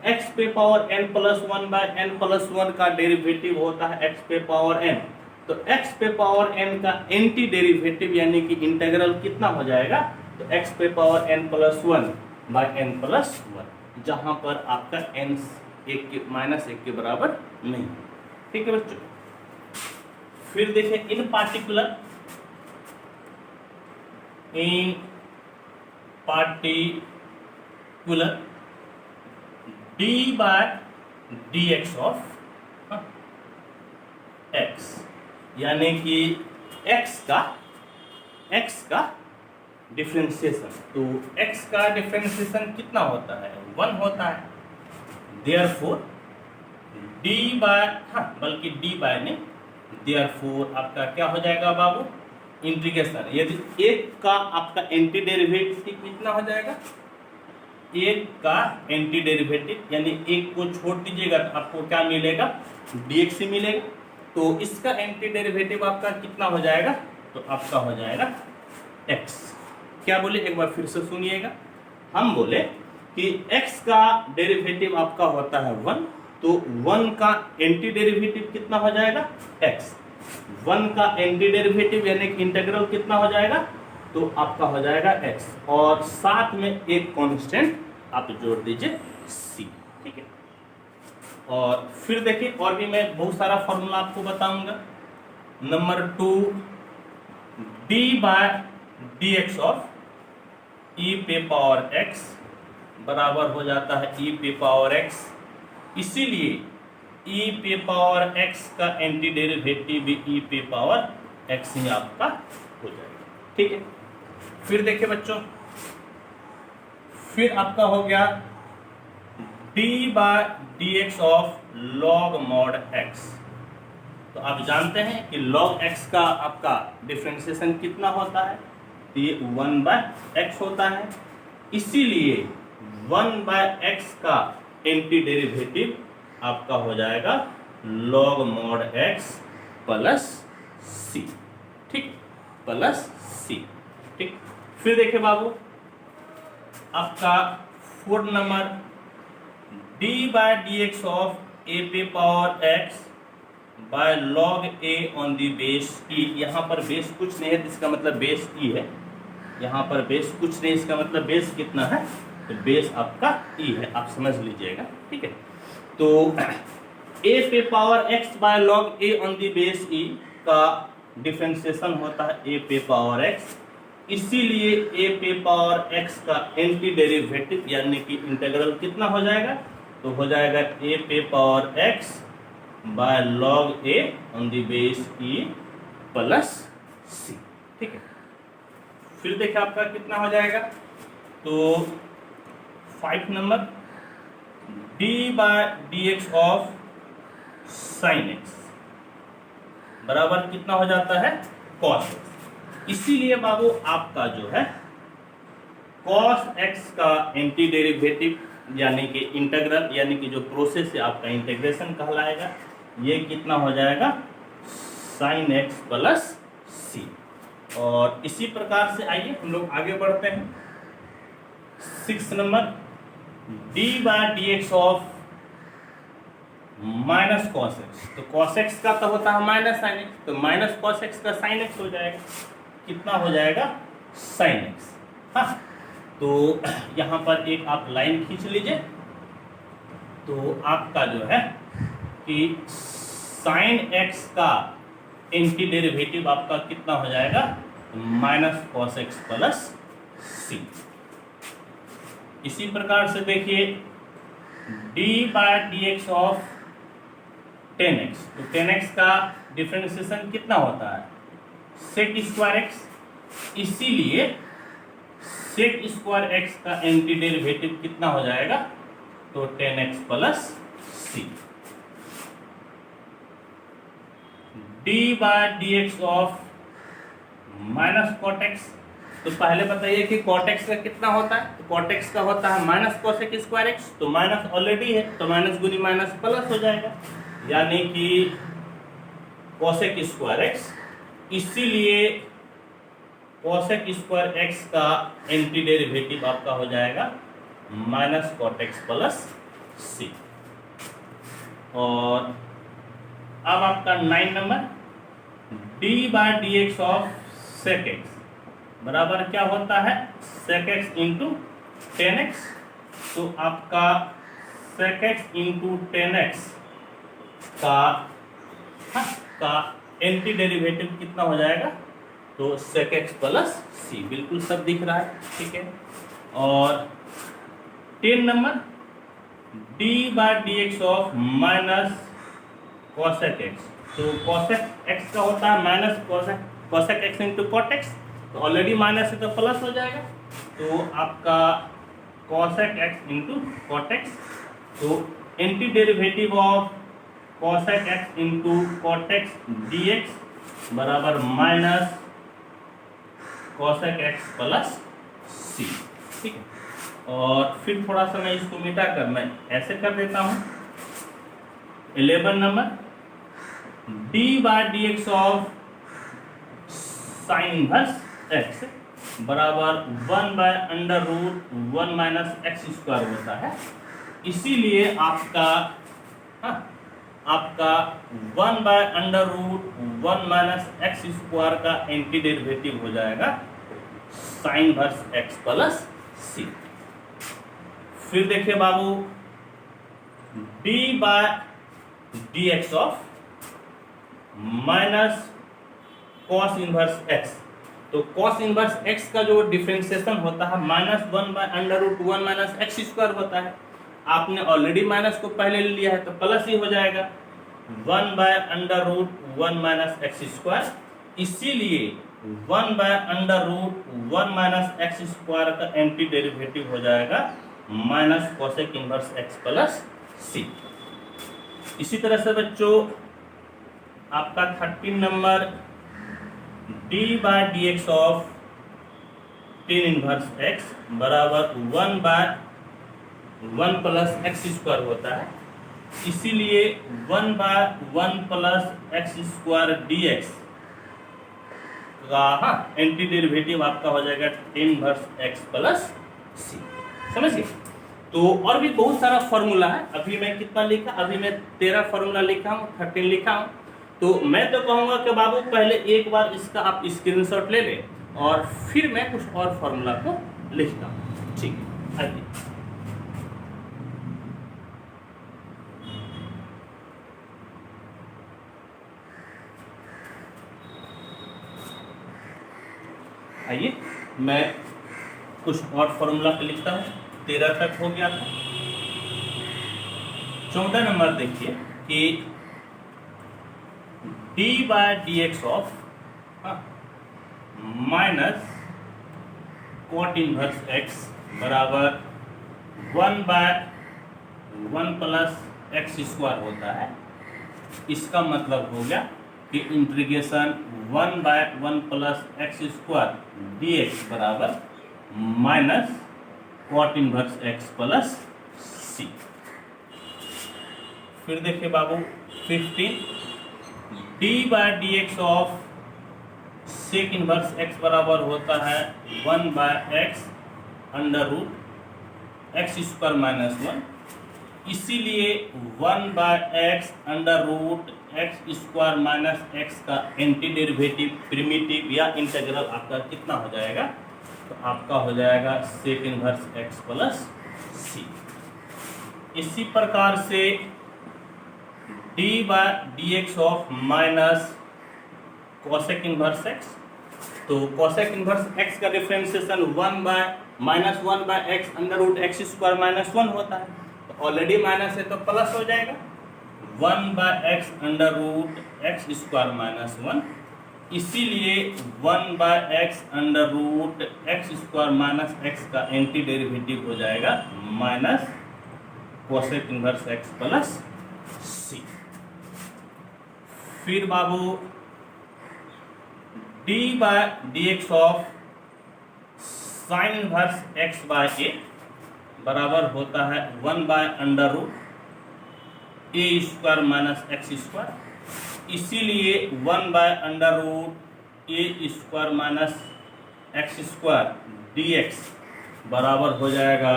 x पे power n plus 1 by n plus 1 का डेरिवेटिव होता है x पे पावर n। तो x पे पावर n का एंटी डेरिवेटिव यानी कि इंटीग्रल कितना हो जाएगा? तो x पे power n plus 1 by n plus 1, जहां पर आपका n -1 के बराबर नहीं। ठीक है बच्चों? फिर देखिए, in particular d by D x of x, यानी कि x का डिफरेंशिएशन। तो x का डिफरेंशिएशन कितना होता है? 1 होता है। देयरफॉर d बाय, बल्कि d बाय नहीं, देयरफॉर आपका क्या हो जाएगा बाबू? इंटीग्रेशन, यदि एक का आपका एंटी डेरिवेटिव कितना हो जाएगा? एक का एंटी डेरिवेटिव, यानी एक को छोड़ दीजिएगा तो आपको क्या मिलेगा? dx ही मिलेगा। तो तो इसका एंटी डेरिवेटिव आपका कितना हो जाएगा, तो आपका हो जाएगा x। क्या बोले, एक बार फिर से सुनिएगा। हम बोले कि x का डेरिवेटिव आपका होता है 1, तो 1 का एंटी डेरिवेटिव कितना हो जाएगा, x। 1 का एंटी डेरिवेटिव यानी कि इंटीग्रल कितना हो जाएगा, तो आपका हो जाएगा x, और साथ में एक कांस्टेंट आप जोड़ दीजिए c। ठीक है, और फिर देखिए और भी मैं बहुत सारा फॉर्मूला आपको बताऊंगा। नंबर 2, d/dx ऑफ e पे पावर x बराबर हो जाता है e पे पावर x, इसीलिए e पे पावर x का एंटी डेरिवेटिव भी e पे पावर x ही आपका हो जाएगा। ठीक है, फिर देखिए बच्चों, फिर आपका हो गया d/dx of log mod x। तो आप जानते हैं कि log x का आपका डिफरेंशिएशन कितना होता है, तो ये 1/x होता है, इसीलिए 1/x का एंटी डेरिवेटिव आपका हो जाएगा log mod x plus c। ठीक, प्लस c। ठीक, फिर देखिए बाबू आपका 4 नंबर, d/dx ऑफ a पे power x by log a on the base e। यहाँ पर बेस कुछ नहीं है, इसका मतलब बेस e है। यहाँ पर बेस कुछ नहीं, इसका मतलब बेस कितना है, तो बेस आपका e है, आप समझ लीजिएगा। ठीक है, तो a पे power x by log a on the base e का डिफरेंशिएशन होता है a पे पावर x, इसीलिए a पे पावर x का एंटी डेरिवेटिव यानी कि इंटीग्रल कितना हो जाएगा, तो हो जाएगा a पे power x by log a on the base e plus c। ठीक है, फिर देखिए आपका कितना हो जाएगा, तो 5 number, d/dx of sin x बराबर कितना हो जाता है, cos x। इसीलिए बाबू आपका जो है cos x का एंटी डेरिवेटिव यानी कि इंटीग्रल यानी कि जो प्रोसेस है आपका इंटीग्रेशन कहलाएगा, ये कितना हो जाएगा sin x प्लस c। और इसी प्रकार से आइए हम लोग आगे बढ़ते हैं। 6 number, d/dx of minus cos x। तो cos x का तो होता है माइनस sin x, तो माइनस cos x का sin x हो जाएगा, कितना हो जाएगा, sin x। हाँ, तो यहाँ पर एक आप लाइन खींच लीजिए, तो आपका जो है कि sin x का एंटी डेरिवेटिव आपका कितना हो जाएगा, minus cos x plus c। इसी प्रकार से देखिए d/dx ऑफ 10x। तो 10x का डिफरेंशिएशन कितना होता है, sec स्क्वायर x, इसीलिए sec स्क्वायर x का एंटी डेरिवेटिव कितना हो जाएगा, तो 10x plus c। d/dx of minus cot x। तो पहले बताइए कि cot x का कितना होता है, तो cot x का होता है माइनस cosec स्क्वायर x, तो माइनस ऑलरेडी है, तो माइनस गुनी माइनस प्लस हो जाएगा, यानी कि cosec स्क्वायर x, इसीलिए cosec स्क्वायर x का एंटी डेरिवेटिव आपका हो जाएगा minus cot x plus c। और अब आपका 9 number, d/dx of sec x बराबर क्या होता है, sec x इंटू 10x। तो आपका sec x इंटू 10x का एंटी डेरिवेटिव कितना हो जाएगा, तो sec x प्लस c। बिल्कुल सब दिख रहा है। ठीक है, और 10 number, d/dx of minus cosec x। तो cosec x का होता है minus cosec x into cot x, तो ऑलरेडी माइनस है तो प्लस हो जाएगा, तो आपका cosec x into cot x। तो anti derivative of cosec x into cot x dx बराबर minus cosec x plus c। ठीक है, और फिर थोड़ा सा मैं इसको मिटा कर मैं ऐसे कर देता हूँ। 11 number, d by D x of sine inverse x बराबर 1 by under root 1 minus x square होता है। इसीलिए आपका 1 by under root 1 minus x square का एंटी डेरिवेटिव हो जाएगा sine inverse x plus c. फिर देखिए बाबू, d by D x of minus cos inverse x. तो कॉस इनवर्स एक्स का जो डिफरेंशिएशन होता है minus 1 by under root 1 minus x square होता है। आपने ऑलरेडी माइनस को पहले ले लिया है तो प्लस ही हो जाएगा 1 by under root 1 minus x square. इसीलिए 1 by under root 1 minus x square का एंटी डेरिवेटिव हो जाएगा minus cosec inverse x plus c. इसी तरह से बच्चों आपका 13 number d by D x of tan inverse x बराबर 1 बाय 1 प्लस एक्स स्क्वायर होता है। इसीलिए 1 by 1 plus x square d x का एंटी डेरिवेटिव आपका हो जाएगा tan inverse x plus c. समझ गए? तो और भी बहुत सारा फॉर्मूला है। अभी मैं कितना लिखा, अभी मैं 13 फॉर्मूला लिखा हूँ, 13 लिखा हूँ। तो मैं तो कहूँगा कि बाबू पहले एक बार इसका आप स्क्रीनशॉट ले लें और फिर मैं कुछ और फॉर्मूला को लिखता हूँ। ठीक है, आइए। आइए मैं कुछ और फॉर्मूला को लिखता हूँ। 13 तक हो गया था। 14 नंबर देखिए कि d by D x of minus cot inverse x बराबर 1 बाय 1 प्लस एक्स स्क्वायर होता है। इसका मतलब हो गया कि integration 1 by 1 plus x square d x बराबर minus cot inverse x plus c. फिर देखिए बाबू 15 d by D x of sec inverse x बराबर होता है 1 by x under root x square minus 1। इसीलिए 1 by x under root x square minus x का anti derivative primitive या integral आपका कितना हो जाएगा? तो आपका हो जाएगा sec inverse x plus c. इसी प्रकार से d by D x of minus cosec inverse x. तो कोसेक इनवर्स एक्स का differentiation 1 by minus 1 by x under root x square minus 1 होता है। तो ऑलरेडी माइनस है तो प्लस हो जाएगा 1 by x under root x square minus 1। इसीलिए 1 by x under root x square minus x का एंटी डेरिवेटिव हो जाएगा minus cosec inverse x plus c. फिर बाबू d by D x of sine inverse x by a बराबर होता है 1 by under root a square minus x square. इसीलिए 1 by under root a square minus x square d x बराबर हो जाएगा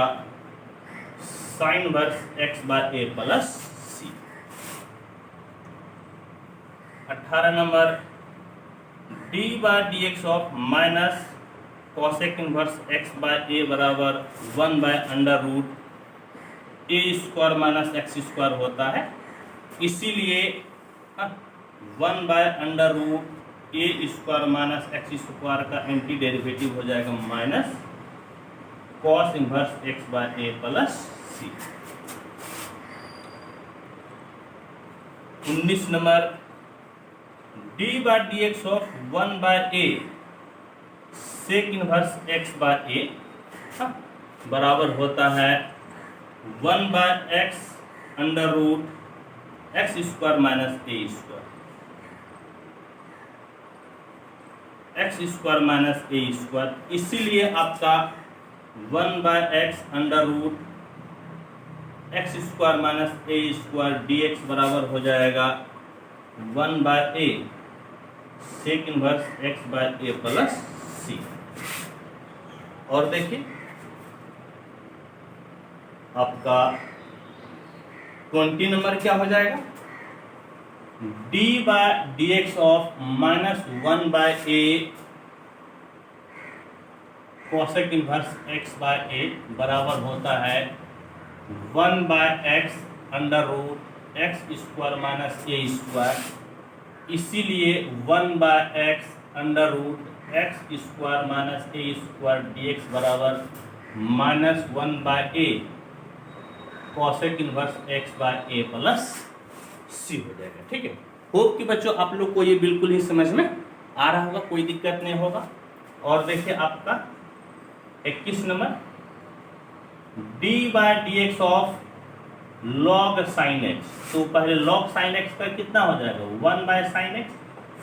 sine inverse x by a plus c. 18 number d by D x of minus cosec inverse x by a बराबर 1 by under root a square minus x square होता है। इसीलिए 1 by under root a square minus x square का anti derivative हो जाएगा minus cos inverse x by a plus c. 19 number d by D x of 1 by a sec inverse x by a बराबर होता है 1 by x under root x square minus a square x square minus a square. इसीलिए आपका 1 by x under root x square minus a square d x बराबर हो जाएगा 1/a sec inverse x/a plus c। और देखिए आपका 20 number क्या हो जाएगा, d/dx of -1/a cosec inverse x/a बराबर होता है 1/x under root x square minus a square. इसीलिए 1/x under root x square minus a square dx बराबर -1/a cosec inverse x/a plus c हो जाएगा। ठीक है, होप कि बच्चों आप लोग को ये बिल्कुल ही समझ में आ रहा होगा, कोई दिक्कत नहीं होगा। और देखिए आपका 21 number d/dx of log sin x। तो पहले log sin x का कितना हो जाएगा 1/sin x,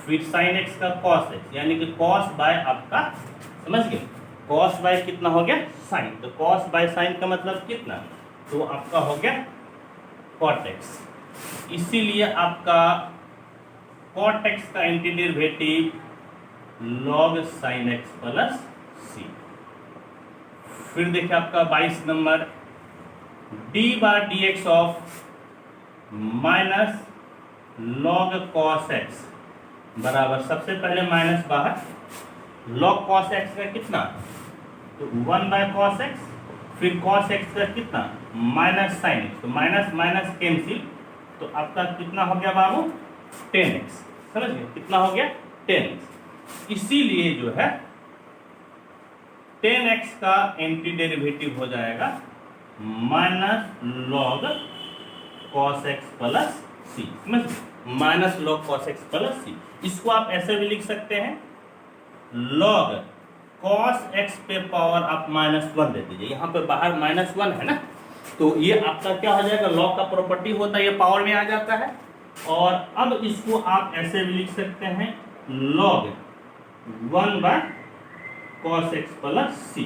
फिर sin x का cos x, यानी कि cos बाय आपका समझ गए, cos बाय कितना हो गया sin। तो cos बाय sin का मतलब कितना, तो आपका हो गया cot x। इसीलिए आपका cot x का antiderivative log sin x plus c। फिर देखिए आपका 22 number d/dx of minus log cos x बराबर, सबसे पहले माइनस बाहर, log cos x का कितना, तो 1/cos x, फिर cos x का कितना माइनस sin x, तो माइनस माइनस कैंसिल, तो आपका कितना हो गया बाबू 10x। समझ गए, कितना हो गया 10x। इसीलिए जो है 10x का एंटी डेरिवेटिव हो जाएगा minus log cos x plus c। समझ minus log cos x plus c। इसको आप ऐसे भी लिख सकते हैं log cos x पे पावर आप -1 दे दीजिए, यहाँ पे बाहर -1 है ना, तो ये आपका क्या हो जाएगा, log का प्रॉपर्टी होता है, ये पावर में आ जाता है। और अब इसको आप ऐसे भी लिख सकते हैं log 1/cos x plus c।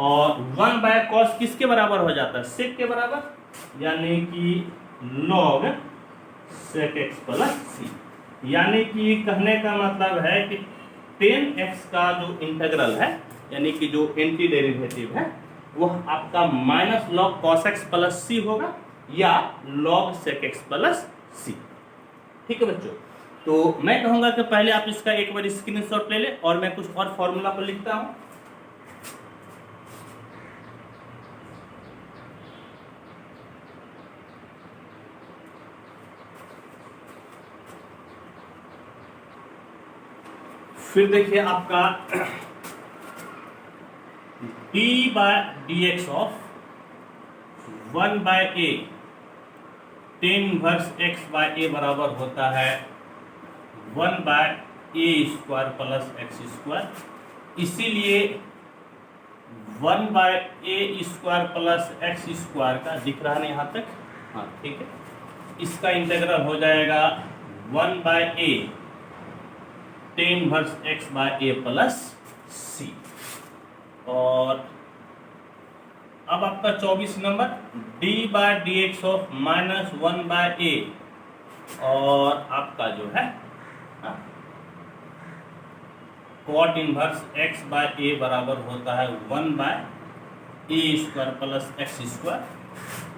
और 1/cos किसके बराबर हो जाता है, sec के बराबर, यानी कि log sec x plus c। यानी कि कहने का मतलब है कि 10x का जो इंटीग्रल है, यानी कि जो एंटी डेरिवेटिव है, वह आपका minus log cos x plus c होगा या log sec x plus c। ठीक है बच्चों, तो मैं कहूंगा कि पहले आप इसका एक बार स्क्रीनशॉट ले ले और मैं कुछ और फॉर्मूला पर लिखता हूं। फिर देखिए आपका d/dx of 1/a tan inverse x/a बराबर होता है 1/a square plus x square. इसीलिए 1/a square plus x square का दिख रहा है यहाँ तक, हाँ ठीक है, इसका इंटीग्रल हो जाएगा 1/a tan inverse x/a plus c। और अब आपका 24 नंबर d/dx ऑफ -1/a और आपका जो है cot इनवर्स x/a बराबर होता है 1/a square plus x square.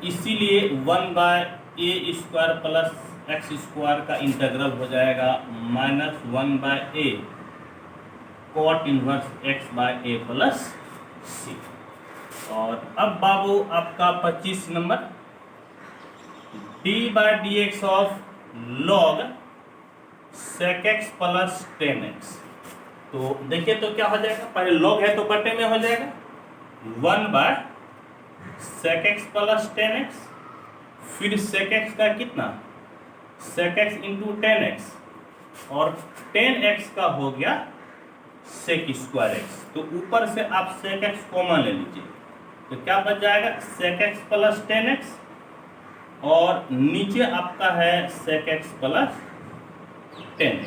इसीलिए 1/a square plus x square का इंटीग्रल हो जाएगा -1/a cot inverse x/a plus c। और अब बाबू आपका 25 number d/dx of log sec x plus tan x। तो देखिए तो क्या हो जाएगा, पहले log है तो बटे में हो जाएगा 1/sec x plus tan x, फिर sec x का कितना sec x into tan x, और tan x का हो गया sec स्क्वायर x। तो ऊपर से आप sec x कॉमन ले लीजिए, तो क्या बच जाएगा sec x plus tan x, और नीचे आपका है sec x plus tan x।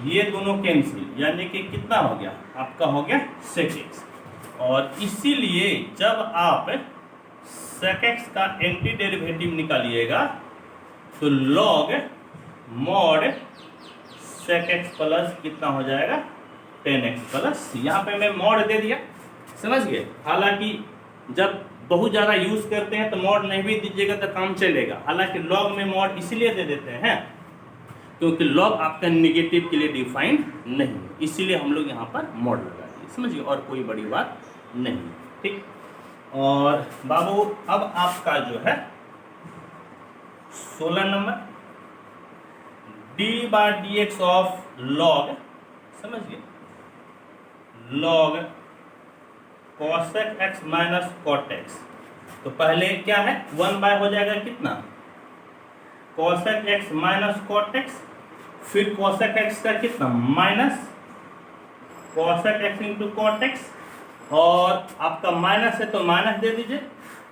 ये दोनों कैंसिल, यानी कि कितना हो गया आपका हो गया sec x। और इसीलिए जब आप sec x का एंटी डेरिवेटिव निकालिएगा तो log mod sec x plus कितना हो जाएगा 10x प्लस c। यहाँ पे मैं मॉड दे दिया, समझ गए। हालांकि जब बहुत ज़्यादा यूज़ करते हैं तो मॉड नहीं भी दीजिएगा तो काम चलेगा। हालांकि लॉग में मॉड इसलिए दे देते हैं क्योंकि लॉग आपका निगेटिव के लिए डिफाइंड नहीं है, इसीलिए हम लोग यहाँ पर मॉड लगा दिए, समझिए, और कोई बड़ी बात नहीं, ठीक। और बाबू अब आपका जो है 16 नंबर d/dx ऑफ लॉग, समझिए, log cosec x minus cot x। तो पहले क्या है 1 हो जाएगा कितना cosec x minus cot x, फिर cosec x का कितना minus cosec x into cot x, और आपका माइनस है तो माइनस दे दीजिए,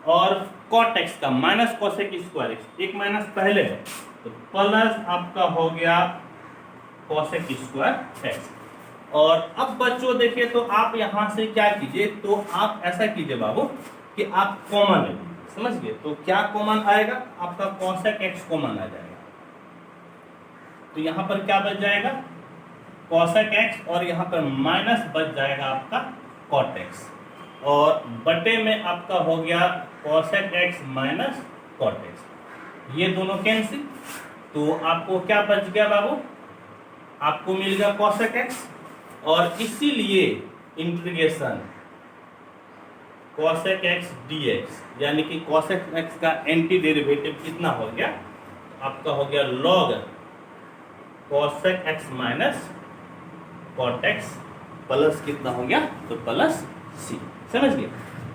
और cot x का माइनस cosec स्क्वायर x, एक माइनस पहले है तो प्लस आपका हो गया cosec स्क्वायर x। और अब बच्चों देखिए तो आप यहां से क्या कीजिए, तो आप ऐसा कीजिए बाबू कि आप कॉमन ले, समझ गए। तो क्या कॉमन आएगा आपका cosec x कॉमन आ जाएगा, तो यहां पर क्या बच जाएगा cosec x, और यहां पर माइनस बच जाएगा आपका cot x, और बटे में आपका हो गया cosec x minus cot x, ये दोनों कैंसिल। तो आपको क्या बच गया बाबू, आपको मिल गया cosec x, और इसीलिए इंटीग्रेशन cosec x dx, यानी कि cosec x का एंटी डेरिवेटिव कितना हो गया, आपका हो गया log cosec x minus cot x plus कितना हो गया, तो प्लस c, समझ गए।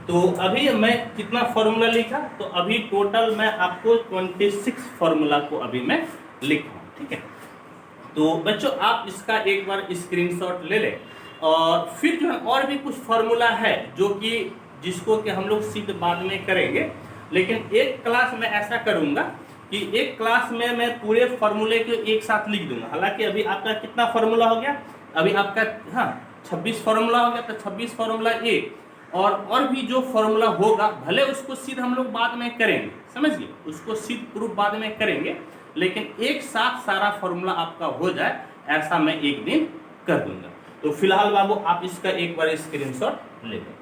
तो अभी मैं कितना फॉर्मूला लिखा, तो अभी टोटल मैं आपको 26 फॉर्मूला को अभी मैं लिखा हूं, ठीक है। तो बच्चों आप इसका एक बार स्क्रीनशॉट ले लें, और फिर जो है और भी कुछ फॉर्मूला है जो कि जिसको कि हम लोग सीध बाद में करेंगे, लेकिन एक क्लास में ऐसा करूंगा कि एक क्लास में मैं पूरे फॉर्मूले को एक साथ लिख दूंगा। हालांकि अभी आपका कितना फॉर्मूला हो गया, अभी आपका 26 फॉर्मूला हो गया, तो 26 फॉर्मूला एक, और भी जो फॉर्मूला होगा भले उसको सीध हम लोग बाद में करेंगे, समझिए, उसको सीध प्रूफ बाद में करेंगे, लेकिन एक साथ सारा फॉर्मूला आपका हो जाए ऐसा मैं एक दिन कर दूंगा। तो फिलहाल बाबू आप इसका एक बार स्क्रीनशॉट ले लें।